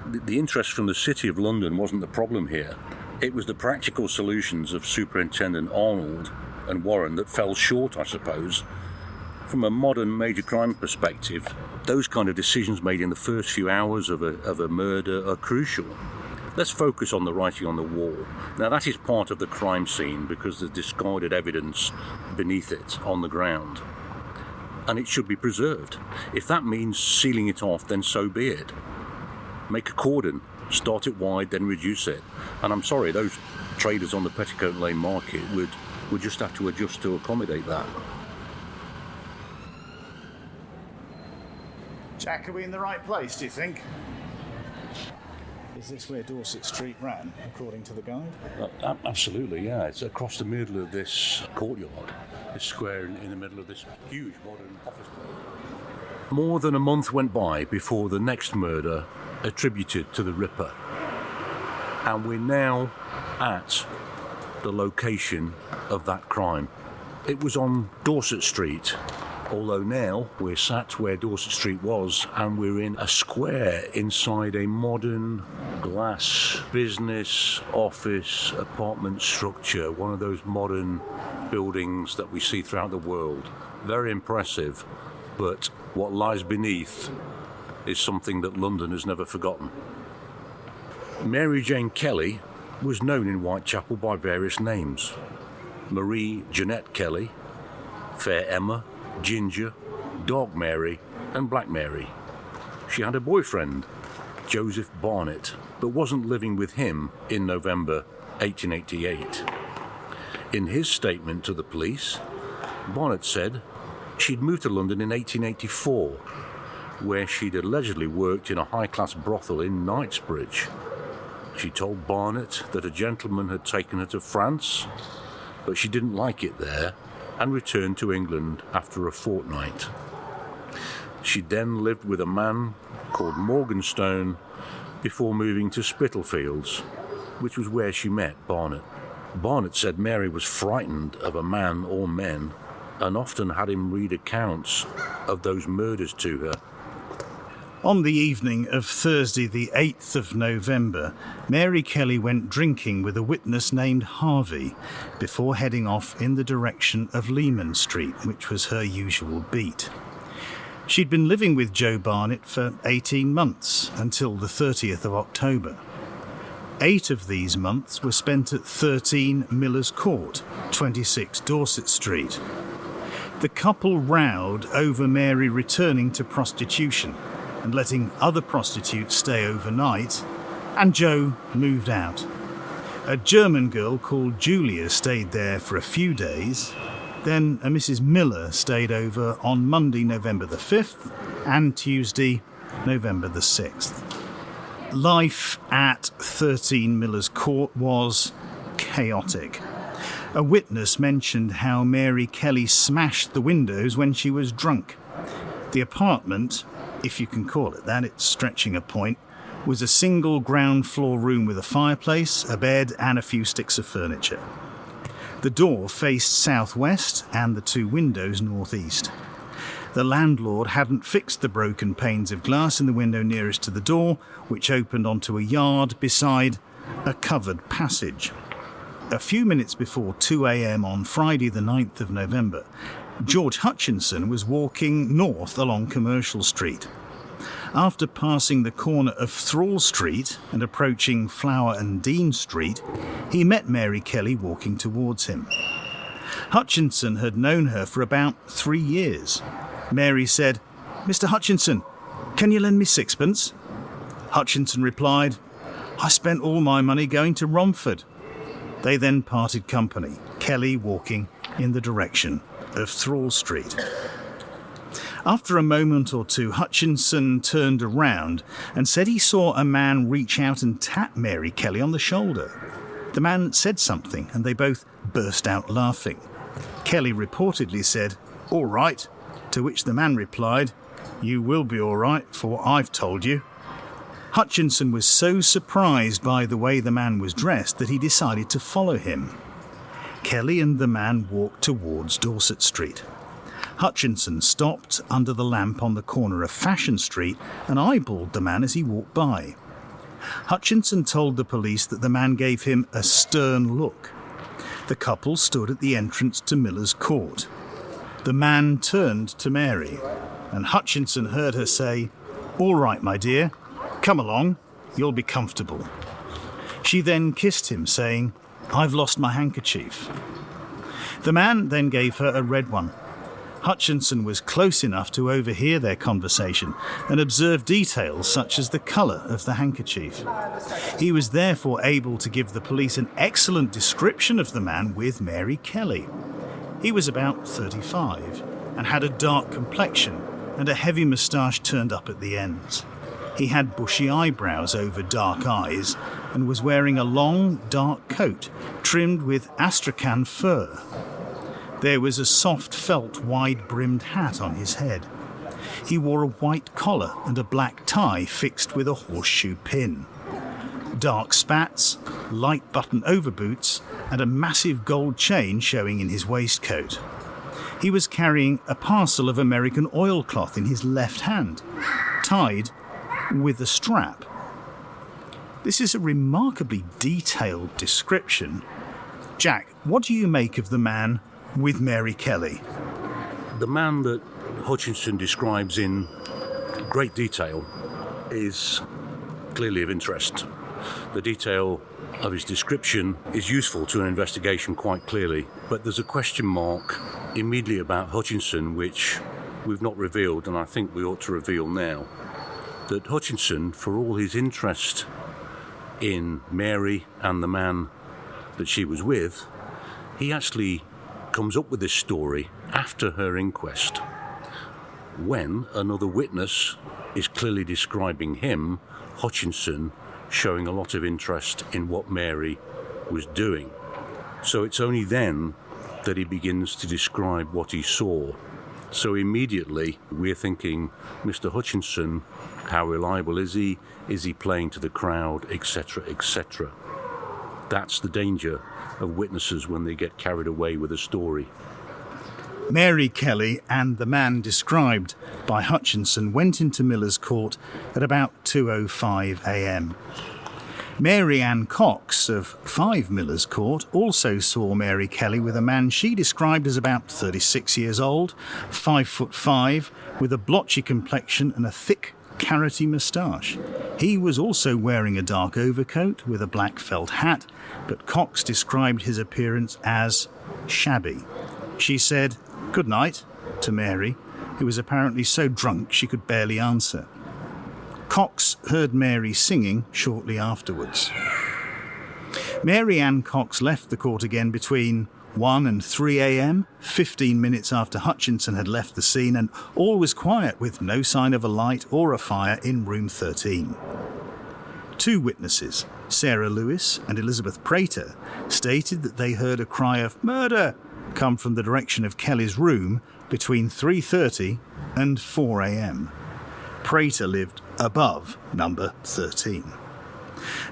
The interest from the City of London wasn't the problem here. It was the practical solutions of Superintendent Arnold and Warren that fell short, I suppose. From a modern major crime perspective, those kind of decisions made in the first few hours of a murder are crucial. Let's focus on the writing on the wall. Now, that is part of the crime scene because there's discarded evidence beneath it on the ground. And it should be preserved. If that means sealing it off, then so be it. Make a cordon, start it wide, then reduce it. And I'm sorry, those traders on the Petticoat-Lane market would just have to adjust to accommodate that. Jack, are we in the right place, do you think? Is this where Dorset Street ran, according to the guide? Absolutely, yeah. It's across the middle of this courtyard, this square in the middle of this huge modern office building. More than a month went by before the next murder attributed to the Ripper. And we're now at the location of that crime. It was on Dorset Street, Although now we're sat where Dorset Street was and we're in a square inside a modern glass business, office, apartment structure, one of those modern buildings that we see throughout the world. Very impressive, but what lies beneath is something that London has never forgotten. Mary Jane Kelly was known in Whitechapel by various names. Marie Jeanette Kelly, Fair Emma, Ginger, Dark Mary and Black Mary. She had a boyfriend, Joseph Barnett, but wasn't living with him in November 1888. In his statement to the police, Barnett said she'd moved to London in 1884, where she'd allegedly worked in a high-class brothel in Knightsbridge. She told Barnett that a gentleman had taken her to France, but she didn't like it there and returned to England after a fortnight. She then lived with a man called Morganstone before moving to Spitalfields, which was where she met Barnett. Barnett said Mary was frightened of a man or men and often had him read accounts of those murders to her. On the evening of Thursday the 8th of November, Mary Kelly went drinking with a witness named Harvey before heading off in the direction of Leman Street, which was her usual beat. She'd been living with Joe Barnett for 18 months until the 30th of October. 8 of these months were spent at 13 Miller's Court, 26 Dorset Street. The couple rowed over Mary returning to prostitution and letting other prostitutes stay overnight, and Joe moved out. A German girl called Julia stayed there for a few days. Then a Mrs. Miller stayed over on Monday, November the 5th, and Tuesday, November the 6th. Life at 13 Miller's Court was chaotic. A witness mentioned how Mary Kelly smashed the windows when she was drunk. The apartment, if you can call it that, it's stretching a point, was a single ground floor room with a fireplace, a bed and a few sticks of furniture. The door faced southwest and the 2 windows northeast. The landlord hadn't fixed the broken panes of glass in the window nearest to the door, which opened onto a yard beside a covered passage. A few minutes before 2 a.m. on Friday the 9th of November, George Hutchinson was walking north along Commercial Street. After passing the corner of Thrall Street and approaching Flower and Dean Street, he met Mary Kelly walking towards him. Hutchinson had known her for about 3 years. Mary said, "Mr. Hutchinson, can you lend me 6pence?" Hutchinson replied, "I spent all my money going to Romford." They then parted company, Kelly walking in the direction of Thrall Street. After a moment or two, Hutchinson turned around and said he saw a man reach out and tap Mary Kelly on the shoulder. The man said something and they both burst out laughing. Kelly reportedly said, "All right," to which the man replied, "You will be all right for what I've told you." Hutchinson was so surprised by the way the man was dressed that he decided to follow him. Kelly and the man walked towards Dorset Street. Hutchinson stopped under the lamp on the corner of Fashion Street and eyeballed the man as he walked by. Hutchinson told the police that the man gave him a stern look. The couple stood at the entrance to Miller's Court. The man turned to Mary, and Hutchinson heard her say, "All right, my dear, come along, you'll be comfortable." She then kissed him, saying, "I've lost my handkerchief." The man then gave her a red one. Hutchinson was close enough to overhear their conversation and observe details such as the colour of the handkerchief. He was therefore able to give the police an excellent description of the man with Mary Kelly. He was about 35 and had a dark complexion and a heavy moustache turned up at the ends. He had bushy eyebrows over dark eyes and was wearing a long, dark coat trimmed with astrakhan fur. There was a soft felt wide-brimmed hat on his head. He wore a white collar and a black tie fixed with a horseshoe pin. Dark spats, light button overboots and a massive gold chain showing in his waistcoat. He was carrying a parcel of American oilcloth in his left hand, tied with a strap. This is a remarkably detailed description. Jack, what do you make of the man with Mary Kelly? The man that Hutchinson describes in great detail is clearly of interest. The detail of his description is useful to an investigation quite clearly, but there's a question mark immediately about Hutchinson which we've not revealed, and I think we ought to reveal now. That Hutchinson, for all his interest in Mary and the man that she was with, he actually comes up with this story after her inquest, when another witness is clearly describing him, Hutchinson, showing a lot of interest in what Mary was doing. So it's only then that he begins to describe what he saw. So immediately we're thinking, Mr. Hutchinson, how reliable is he? Is he playing to the crowd, etc., etc.? That's the danger of witnesses when they get carried away with a story. Mary Kelly and the man described by Hutchinson went into Miller's Court at about 2:05 a.m. Mary-Ann-Nichols of 5 Miller's Court also saw Mary Kelly with a man she described as about 36 years old, 5'5", with a blotchy complexion and a thick, carroty moustache. He was also wearing a dark overcoat with a black felt hat, but Cox described his appearance as shabby. She said, "Good night," to Mary, who was apparently so drunk she could barely answer. Cox heard Mary singing shortly afterwards. Mary-Ann-Nichols left the court again between 1 and 3 a.m, 15 minutes after Hutchinson had left the scene, and all was quiet with no sign of a light or a fire in room 13. 2 witnesses, Sarah Lewis and Elizabeth Prater, stated that they heard a cry of "murder" come from the direction of Kelly's room between 3:30 and 4 a.m. Prater lived above number 13.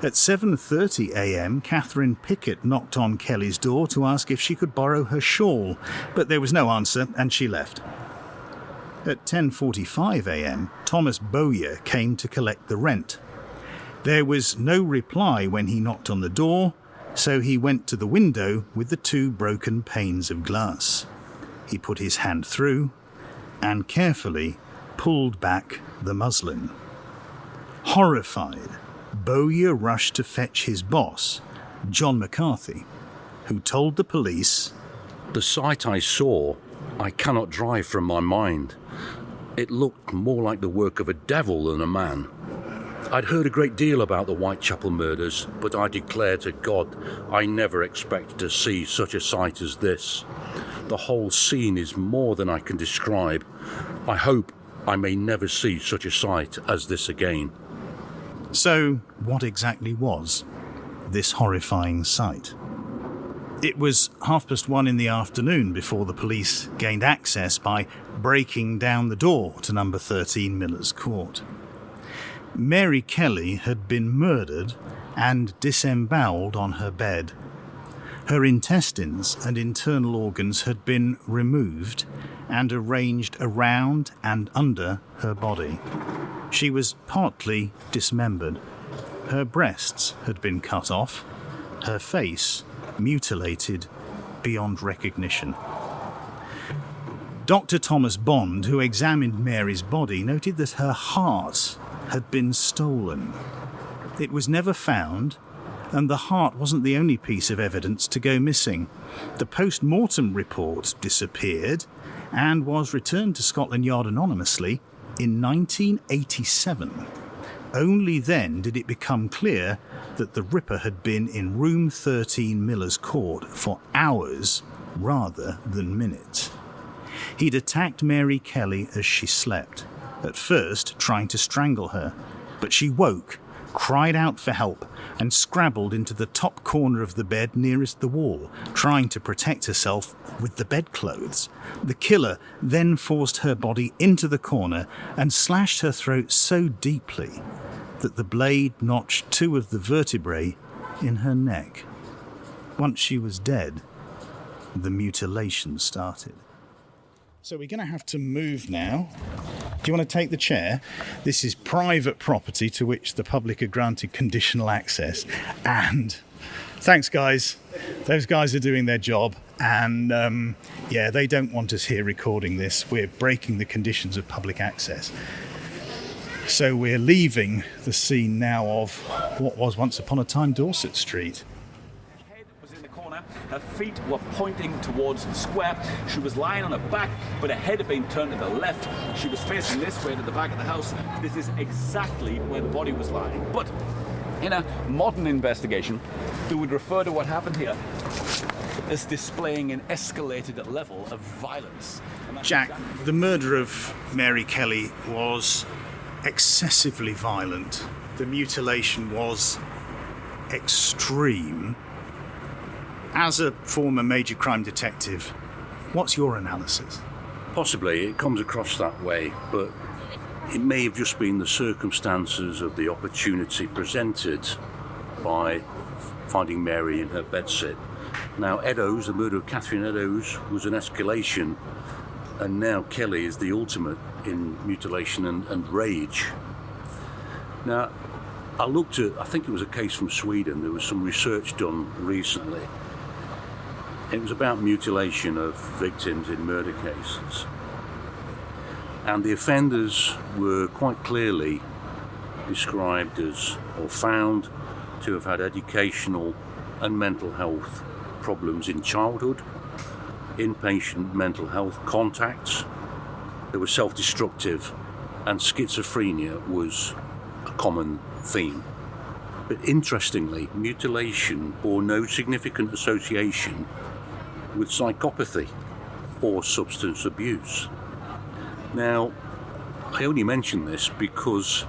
At 7:30 a.m, Catherine Pickett knocked on Kelly's door to ask if she could borrow her shawl, but there was no answer and she left. At 10:45 a.m, Thomas Bowyer came to collect the rent. There was no reply when he knocked on the door, so he went to the window with the 2 broken panes of glass. He put his hand through and carefully pulled back the muslin. Horrified, Bowyer rushed to fetch his boss, John McCarthy, who told the police, "The sight I saw, I cannot drive from my mind. It looked more like the work of a devil than a man. I'd heard a great deal about the Whitechapel murders, but I declare to God I never expected to see such a sight as this. The whole scene is more than I can describe. I hope I may never see such a sight as this again." So, what exactly was this horrifying sight? It was 1:30 in the afternoon before the police gained access by breaking down the door to number 13 Miller's Court. Mary Kelly had been murdered and disemboweled on her bed. Her intestines and internal organs had been removed and arranged around and under her body. She was partly dismembered. Her breasts had been cut off, her face mutilated beyond recognition. Dr. Thomas Bond, who examined Mary's body, noted that her heart had been stolen. It was never found, and the heart wasn't the only piece of evidence to go missing. The post-mortem report disappeared and was returned to Scotland Yard anonymously in 1987. Only then did it become clear that the Ripper had been in room 13 Miller's Court for hours rather than minutes. He'd attacked Mary Kelly as she slept, at first trying to strangle her, but she woke, cried out for help, and scrabbled into the top corner of the bed nearest the wall, trying to protect herself with the bedclothes. The killer then forced her body into the corner and slashed her throat so deeply that the blade notched 2 of the vertebrae in her neck. Once she was dead, the mutilation started. So we're going to have to move now. Do you want to take the chair? This is private property to which the public are granted conditional access. And thanks, guys. Those guys are doing their job. And yeah, they don't want us here recording this. We're breaking the conditions of public access. So we're leaving the scene now of what was once upon a time Dorset Street. Her feet were pointing towards the square. She was lying on her back, but her head had been turned to the left. She was facing this way to the back of the house. This is exactly where the body was lying. But in a modern investigation, they would refer to what happened here as displaying an escalated level of violence. Jack, the murder of Mary Kelly was excessively violent. The mutilation was extreme. As a former major crime detective, what's your analysis? Possibly it comes across that way, but it may have just been the circumstances of the opportunity presented by finding Mary in her bedsit. Now, Eddowes, the murder of Catherine-Eddowes, was an escalation, and now Kelly is the ultimate in mutilation and rage. Now, I looked at, I think it was a case from Sweden. There was some research done recently. It was about mutilation of victims in murder cases. And the offenders were quite clearly described as, or found to have had educational and mental health problems in childhood, inpatient mental health contacts. They were self-destructive, and schizophrenia was a common theme. But interestingly, mutilation bore no significant association with psychopathy or substance abuse. Now, I only mention this because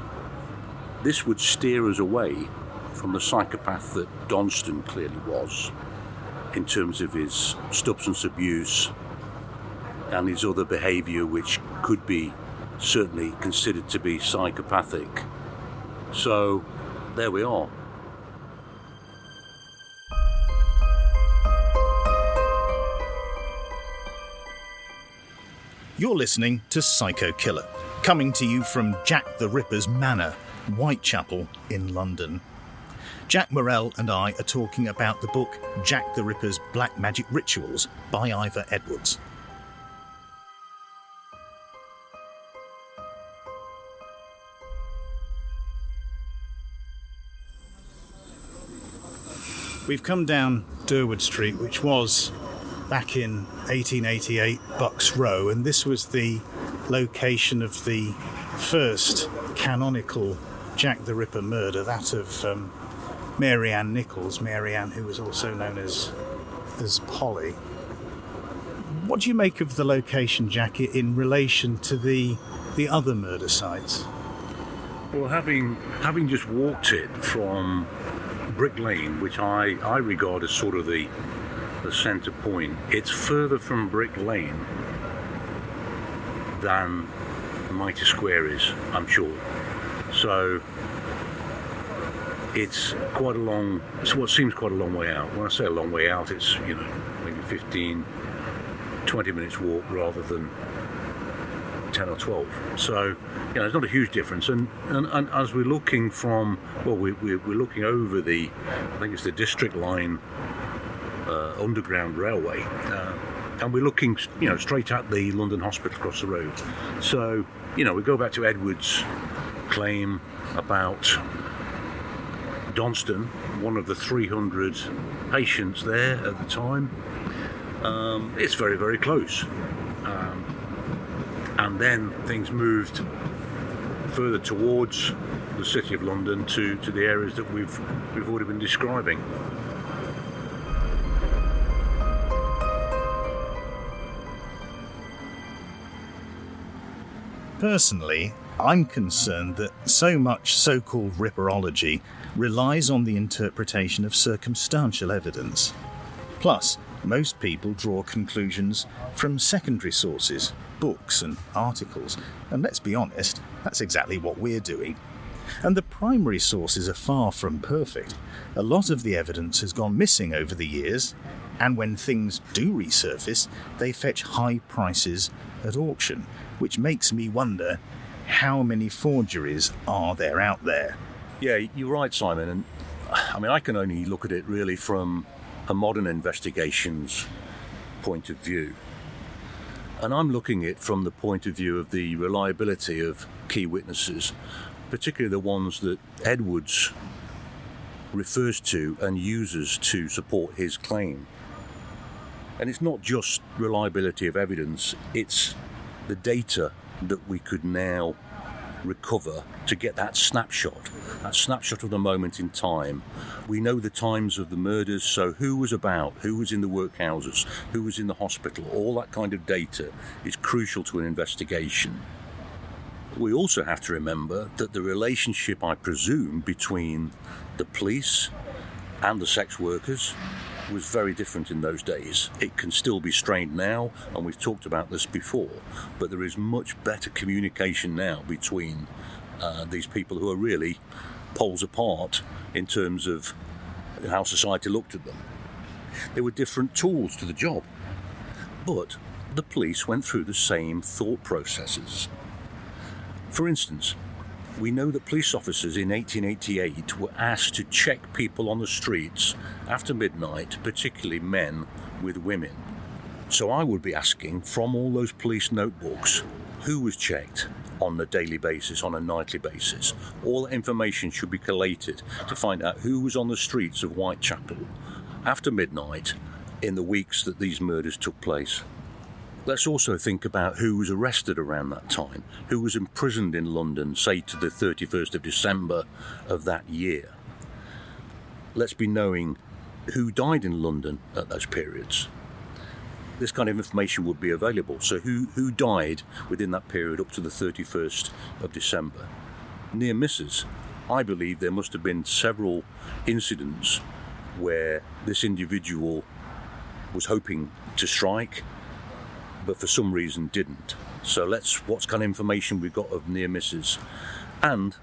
this would steer us away from the psychopath that Donston clearly was, in terms of his substance abuse and his other behaviour, which could be certainly considered to be psychopathic. So, there we are. You're listening to Psycho Killer, coming to you from Jack the Ripper's manor, Whitechapel in London. Jack Morrell and I are talking about the book Jack the Ripper's Black Magic Rituals by Ivor Edwards. We've come down Durward Street, which was, back in 1888, Bucks Row, and this was the location of the first canonical Jack the Ripper murder, that of Mary-Ann-Nichols, Mary-Ann, who was also known as Polly. What do you make of the location, Jack, in relation to the other murder sites? Well, having just walked it from Brick Lane, which I regard as sort of the centre point, it's further from Brick Lane than mitre-square is, I'm sure. So it's quite a long, it's what seems quite a long way out. When I say a long way out, it's, maybe 15, 20 minutes walk rather than 10 or 12. So, it's not a huge difference. And as we're looking from, we're looking over the, I think it's the District Line underground railway, and we're looking, straight at the London Hospital across the road. So, we go back to Edwards' claim about Donston, one of the 300 patients there at the time. It's very, very close. And then things moved further towards the City of London to the areas that we've already been describing. Personally, I'm concerned that so much so-called ripperology relies on the interpretation of circumstantial evidence. Plus, most people draw conclusions from secondary sources, books and articles, and let's be honest, that's exactly what we're doing. And the primary sources are far from perfect. A lot of the evidence has gone missing over the years, And when things do resurface, they fetch high prices at auction, which makes me wonder how many forgeries are there out there. Yeah, you're right, Simon. And I mean, I can only look at it really from a modern investigation's point of view. And I'm looking at it from the point of view of the reliability of key witnesses, particularly the ones that Edwards refers to and uses to support his claim. And it's not just reliability of evidence, it's the data that we could now recover to get that snapshot of the moment in time. We know the times of the murders, so who was about, who was in the workhouses, who was in the hospital, all that kind of data is crucial to an investigation. We also have to remember that the relationship, I presume, between the police and the sex workers was very different in those days. It can still be strained now, and we've talked about this before, but there is much better communication now between these people who are really poles apart in terms of how society looked at them. There were different tools to the job, but the police went through the same thought processes. For instance, we know that police officers in 1888 were asked to check people on the streets after midnight, particularly men with women. So I would be asking, from all those police notebooks, who was checked on a daily basis, on a nightly basis? All that information should be collated to find out who was on the streets of Whitechapel after midnight in the weeks that these murders took place. Let's also think about who was arrested around that time, who was imprisoned in London, say to the 31st of December of that year. Let's be knowing who died in London at those periods. This kind of information would be available. So who died within that period up to the 31st of December? Near misses. I believe there must have been several incidents where this individual was hoping to strike, but for some reason didn't. So what kind of information we've got of near misses. And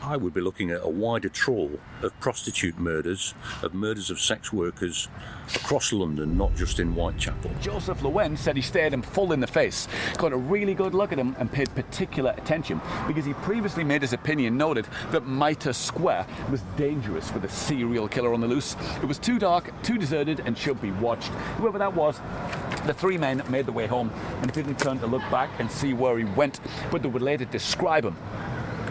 I would be looking at a wider trawl of prostitute murders, of murders of sex workers across London, not just in Whitechapel. Joseph Llewellyn said he stared him full in the face, got a really good look at him and paid particular attention because he previously made his opinion noted that mitre-square was dangerous with a serial killer on the loose. It was too dark, too deserted and should be watched. Whoever that was, the three men made their way home and didn't turn to look back and see where he went, but they would later describe him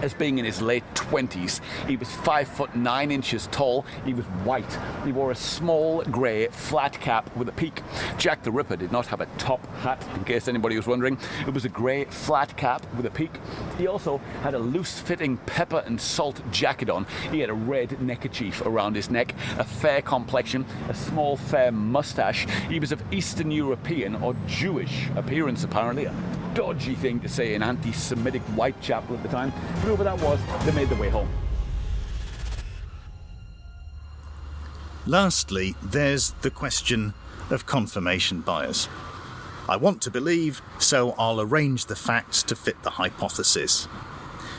as being in his late 20s. He was 5'9" tall. He was white. He wore a small grey flat cap with a peak. Jack the Ripper did not have a top hat, in case anybody was wondering. It was a grey flat cap with a peak. He also had a loose-fitting pepper and salt jacket on. He had a red neckerchief around his neck, a fair complexion, a small fair moustache. He was of Eastern European or Jewish appearance, apparently. A dodgy thing to say in anti-Semitic Whitechapel at the time. Whoever that was, they made their way home. Lastly, there's the question of confirmation bias. I want to believe, so I'll arrange the facts to fit the hypothesis.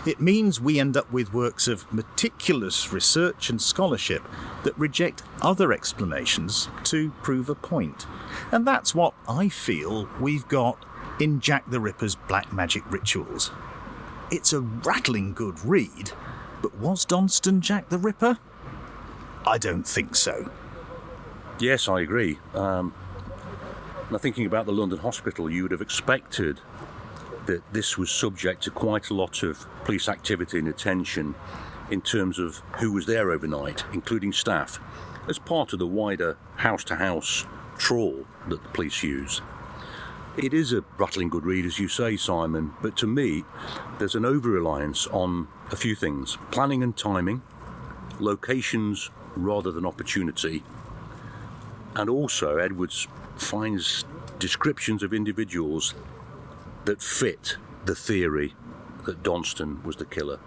It means we end up with works of meticulous research and scholarship that reject other explanations to prove a point. And that's what I feel we've got in Jack the Ripper's Black Magic Rituals. It's a rattling good read, but was Donston Jack the Ripper? I don't think so. Yes, I agree. Now, thinking about the London hospital, you would have expected that this was subject to quite a lot of police activity and attention in terms of who was there overnight, including staff, as part of the wider house-to-house trawl that the police use. It is a rattling good read, as you say, Simon, but to me, there's an over-reliance on a few things. Planning and timing, locations rather than opportunity, and also Edwards finds descriptions of individuals that fit the theory that Donston was the killer.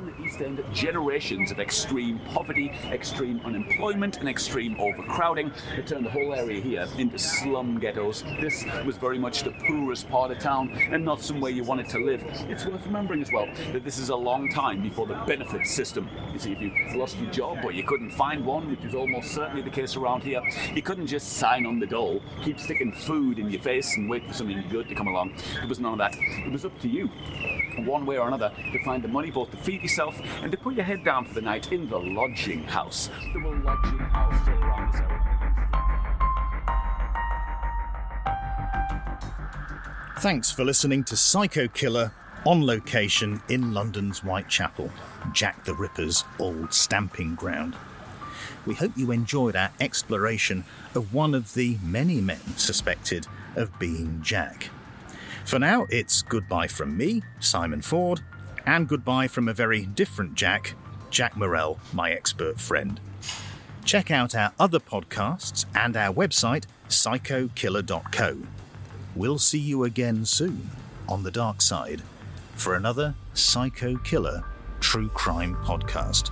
in the East End, generations of extreme poverty, extreme unemployment and extreme overcrowding had turned the whole area here into slum ghettos. This was very much the poorest part of town and not somewhere you wanted to live. It's worth remembering as well that this is a long time before the benefit system. You see, if you lost your job or you couldn't find one, which is almost certainly the case around here, you couldn't just sign on the dole, keep sticking food in your face and wait for something good to come along. There was none of that. It was up to you, one way or another, to find the money both to feed yourself and to put your head down for the night in the lodging house. There were lodging houses still around this area. Thanks for listening to Psycho Killer on location in London's Whitechapel, Jack the Ripper's old stamping ground. We hope you enjoyed our exploration of one of the many men suspected of being Jack. For now, it's goodbye from me, Simon Ford, and goodbye from a very different Jack, Jack Morrell, my expert friend. Check out our other podcasts and our website, psychokiller.co. We'll see you again soon on the dark side for another Psycho Killer true crime podcast.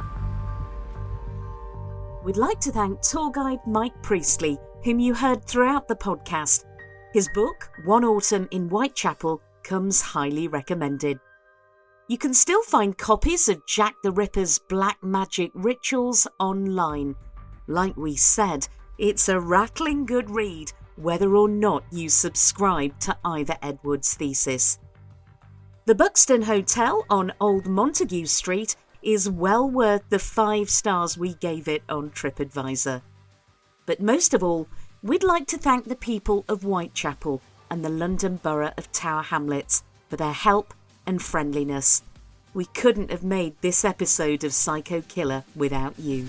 We'd like to thank tour guide Mike Priestley, whom you heard throughout the podcast. His book, One Autumn in Whitechapel, comes highly recommended. You can still find copies of Jack the Ripper's black magic rituals online. Like we said, it's a rattling good read, whether or not you subscribe to either Edward's thesis. The Buxton Hotel on Old Montague Street is well worth the 5 stars we gave it on TripAdvisor. But most of all, we'd like to thank the people of Whitechapel and the London Borough of Tower Hamlets for their help and friendliness. We couldn't have made this episode of Psycho Killer without you.